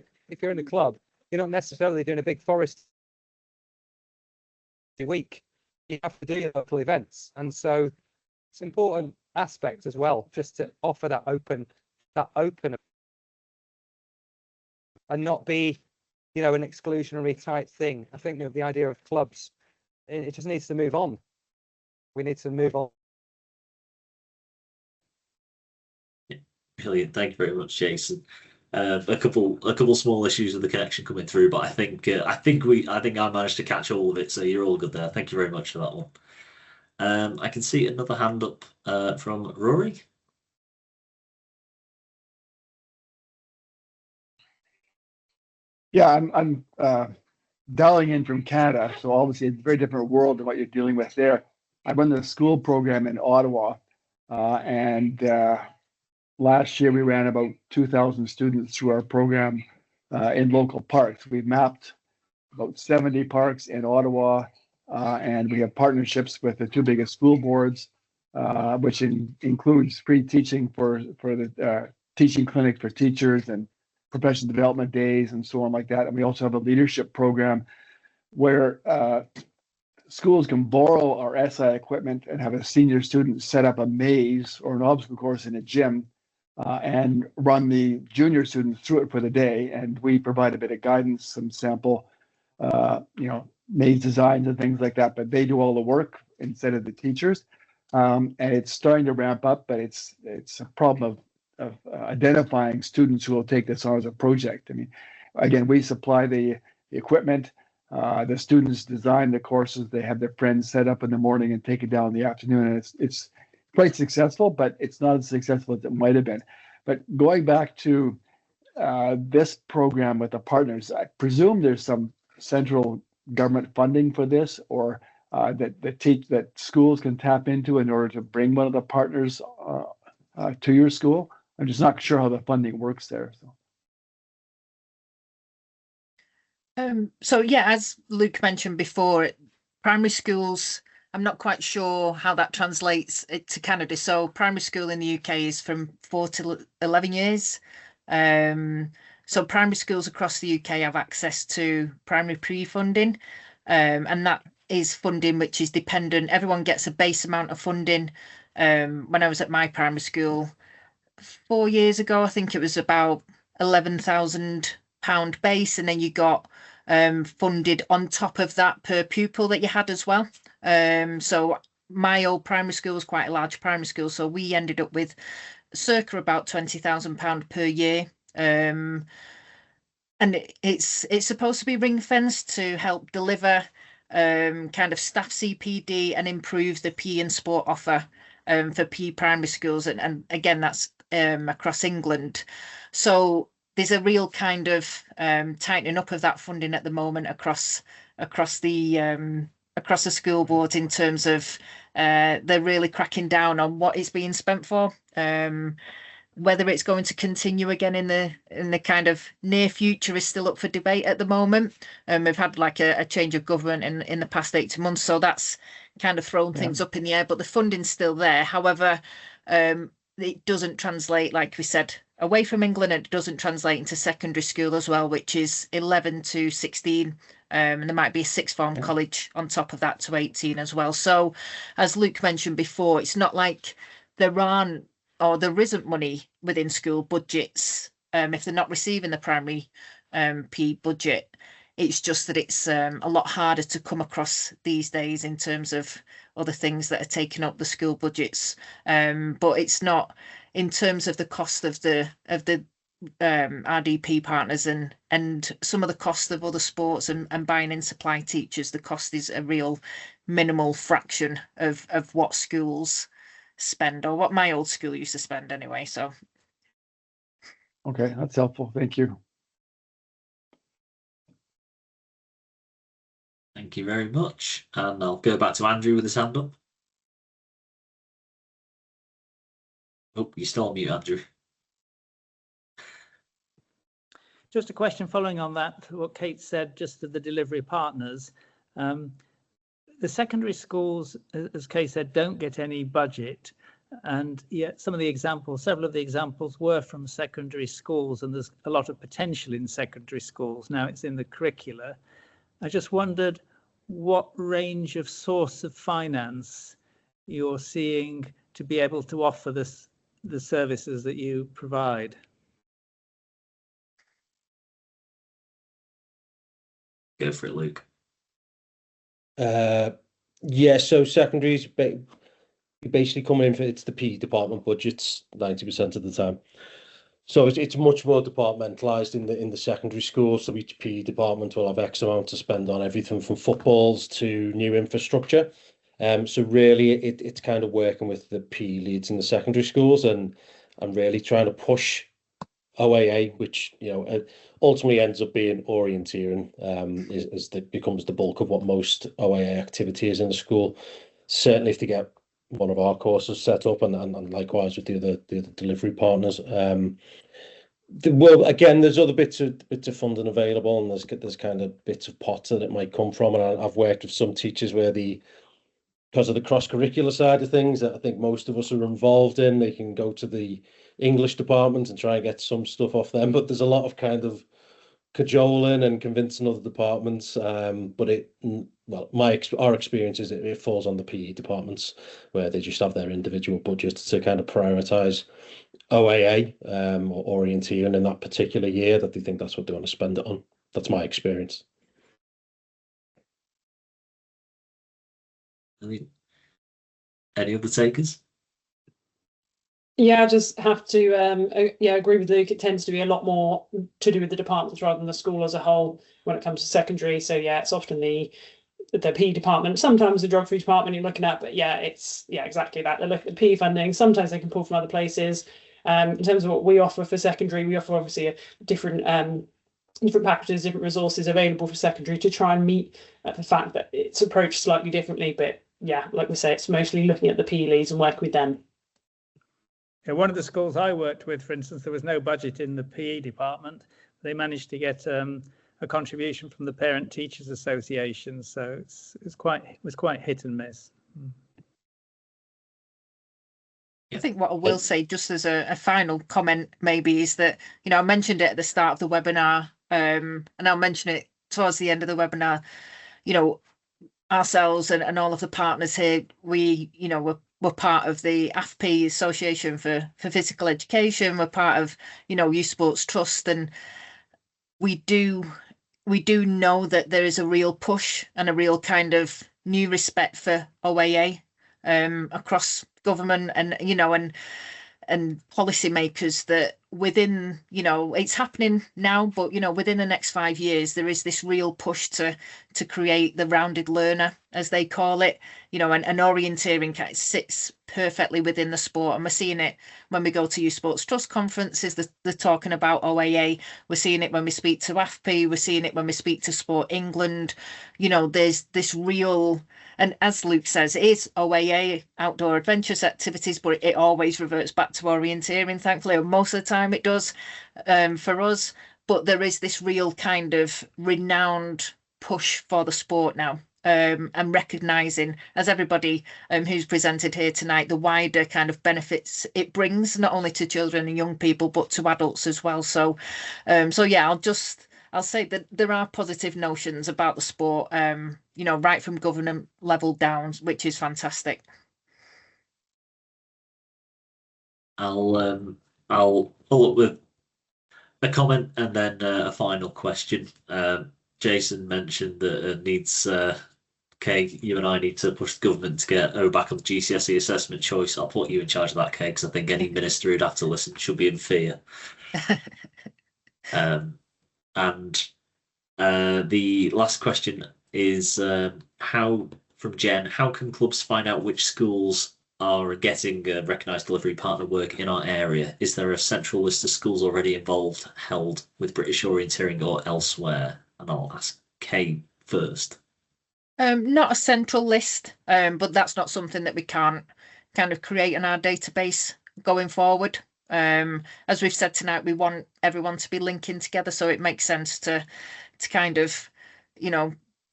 a club, you're not necessarily doing a big forest week. You have to do your local events, and so it's an important aspect as well, just to offer that open that open and not be, you know, an exclusionary type thing. I think the idea of clubs, it just needs to move on. We need to move on. Brilliant. Thank you very much, Jason. A couple small issues with the connection coming through, but I think I managed to catch all of it, so you're all good there. Thank you very much for that one. I can see another hand up from Rory. Yeah, I'm dialing in from Canada, so obviously it's a very different world than what you're dealing with there. I run the school program in Ottawa, and last year we ran about 2,000 students through our program in local parks. We've mapped about 70 parks in Ottawa, and we have partnerships with the two biggest school boards, which includes free teaching for the teaching clinic for teachers and professional development days and so on like that. And we also have a leadership program where schools can borrow our SI equipment and have a senior student set up a maze or an obstacle course in a gym and run the junior students through it for the day. And we provide a bit of guidance, some sample, maze designs and things like that, but they do all the work instead of the teachers. And it's starting to ramp up, but it's a problem of identifying students who will take this on as a project. I mean, again, we supply the equipment. The students design the courses. They have their friends set up in the morning and take it down in the afternoon. And it's quite successful, but it's not as successful as it might have been. But going back to this program with the partners, I presume there's some central government funding for this, or that schools can tap into in order to bring one of the partners to your school. I'm just not sure how the funding works there. So yeah, as Luke mentioned before, primary schools, I'm not quite sure how that translates to Canada. So primary school in the UK is from 4 to 11 years. So primary schools across the UK have access to primary pre-funding, and that is funding which is dependent. Everyone gets a base amount of funding. When I was at my primary school 4 years ago, I think it was about £11,000 base, and then you got funded on top of that per pupil that you had as well. So my old primary school was quite a large primary school, so we ended up with circa about £20,000 per year. And it's supposed to be ring fenced to help deliver kind of staff CPD and improve the PE and sport offer for PE primary schools, and again that's across England. So there's a real kind of tightening up of that funding at the moment across the school boards in terms of they're really cracking down on what it's being spent for. Whether it's going to continue again in the kind of near future is still up for debate at the moment. We've had like a change of government in the past 18 months, so that's kind of thrown things up in the air, but the funding's still there. However, it doesn't translate, like we said, away from England, and it doesn't translate into secondary school as well, which is 11 to 16. And there might be a sixth form college on top of that to 18 as well. So as Luke mentioned before, it's not like there isn't money within school budgets if they're not receiving the primary PE budget. It's just that it's a lot harder to come across these days in terms of other things that are taking up the school budgets. But it's not in terms of the cost of the RDP partners and some of the cost of other sports and buying in supply teachers. The cost is a real minimal fraction of what schools spend, or what my old school used to spend anyway. So okay, that's helpful. Thank you. Thank you very much. And I'll go back to Andrew with his hand up. Oh, you're still on mute, Andrew. Just a question following on that, what Kate said, just of the delivery partners. The secondary schools, as Kate said, don't get any budget. And yet several of the examples were from secondary schools, and there's a lot of potential in secondary schools. Now it's in the curricula. I just wondered what range of source of finance you're seeing to be able to offer this the services that you provide? Go for it, Luke. Yeah, so secondaries basically coming in for it's the PE department budgets 90% of the time. So it's much more departmentalized in the secondary schools. So each PE department will have X amount to spend on everything from footballs to new infrastructure. So really it's kind of working with the PE leads in the secondary schools and really trying to push OAA, which ultimately ends up being orienteering, becomes the bulk of what most OAA activity is in the school. Certainly, if they get one of our courses set up, and likewise with the other delivery partners. Well, again, there's other bits of funding available, and there's kind of bits of pots that it might come from. And I've worked with some teachers where because of the cross-curricular side of things that I think most of us are involved in, they can go to the English department and try and get some stuff off them. But there's a lot of kind of cajoling and convincing other departments. But our experience is it falls on the PE departments where they just have their individual budgets to kind of prioritize OAA or orienteering in that particular year that they think that's what they want to spend it on. That's my experience. Any other takers? Yeah, I just have to agree with Luke. It tends to be a lot more to do with the departments rather than the school as a whole when it comes to secondary. So yeah, it's often the PE department, sometimes the geography department you're looking at, but yeah, it's exactly that. They look at the PE funding. Sometimes they can pull from other places. In terms of what we offer for secondary, we offer obviously a different packages, different resources available for secondary to try and meet the fact that it's approached slightly differently. But yeah, like we say, it's mostly looking at the PE leads and working with them. Yeah, one of the schools I worked with, for instance, there was no budget in the PE department. They managed to get a contribution from the Parent Teachers Association, so it was quite hit and miss. I think what I will say, just as a final comment, maybe, is that I mentioned it at the start of the webinar, and I'll mention it towards the end of the webinar. Ourselves and all of the partners here, we're part of the AFP Association for Physical Education. We're part of Youth Sports Trust, and we do know that there is a real push and a real kind of new respect for OAA across government and and policymakers, that within it's happening now, but within the next 5 years there is this real push to create the rounded learner, as they call it, and orienteering sits perfectly within the sport. And we're seeing it when we go to Youth Sports Trust conferences, they're talking about OAA. We're seeing it when we speak to AFP, we're seeing it when we speak to Sport England. There's this real, and as Luke says, it is OAA, outdoor adventurous activities, but it always reverts back to orienteering, thankfully, or most of the time it does for us. But there is this real kind of renowned push for the sport now, and recognising, as everybody who's presented here tonight, the wider kind of benefits it brings, not only to children and young people, but to adults as well. So yeah, I'll say that there are positive notions about the sport, right from government level down, which is fantastic. I'll follow up with a comment and then a final question. Jason mentioned that it needs Kay, you and I need to push the government to get O back on the GCSE assessment choice. I'll put you in charge of that, Kay, because I think any minister who'd have to listen should be in fear. And the last question is from Jen, how can clubs find out which schools are getting recognised delivery partner work in our area? Is there a central list of schools already involved, held with British Orienteering or elsewhere? And I'll ask Kay first. Not a central list, but that's not something that we can't kind of create in our database going forward. As we've said tonight, we want everyone to be linking together, so it makes sense to kind of,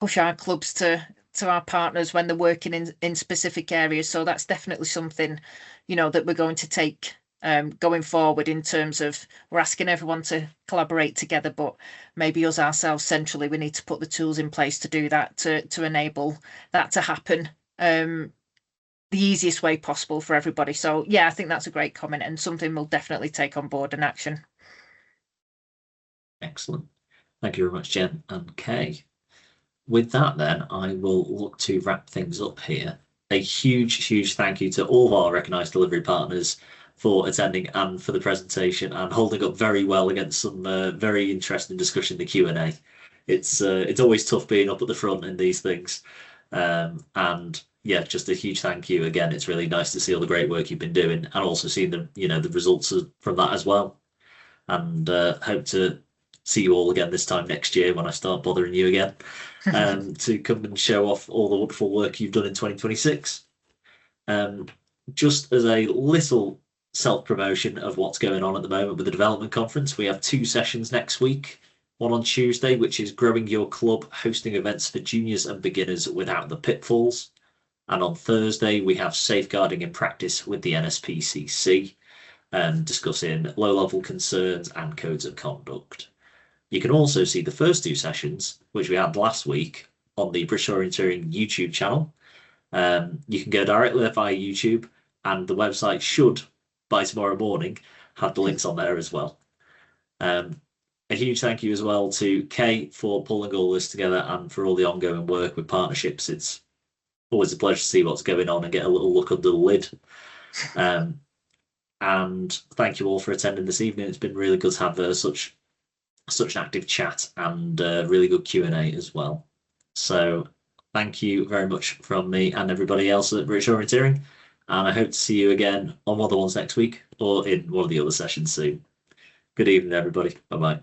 push our clubs to our partners when they're working in specific areas. So that's definitely something, that we're going to take going forward, in terms of we're asking everyone to collaborate together, but maybe us ourselves centrally, we need to put the tools in place to do that, to enable that to happen. the easiest way possible for everybody. So yeah, I think that's a great comment and something we'll definitely take on board and action. Excellent. Thank you very much, Jen and Kay. With that, then, I will look to wrap things up here. A huge thank you to all of our recognised delivery partners for attending and for the presentation and holding up very well against some very interesting discussion in the Q&A. It's always tough being up at the front in these things. And yeah, just a huge thank you again. It's really nice to see all the great work you've been doing and also seeing the results from that as well. And hope to see you all again this time next year when I start bothering you again to come and show off all the wonderful work you've done in 2026. Just as a little self-promotion of what's going on at the moment with the development conference, we have 2 sessions next week. One on Tuesday, which is growing your club, hosting events for juniors and beginners without the pitfalls. And on Thursday, we have safeguarding in practice with the NSPCC, discussing low-level concerns and codes of conduct. You can also see the first 2 sessions, which we had last week, on the British Orienteering YouTube channel. You can go directly via YouTube, and the website should, by tomorrow morning, have the links on there as well. A huge thank you as well to Kay for pulling all this together and for all the ongoing work with partnerships. It's always a pleasure to see what's going on and get a little look under the lid. And thank you all for attending this evening. It's been really good to have such an active chat and really good Q&A as well. So thank you very much from me and everybody else at British Orienteering, and I hope to see you again on one of the ones next week or in one of the other sessions soon. Good evening, everybody. Bye-bye.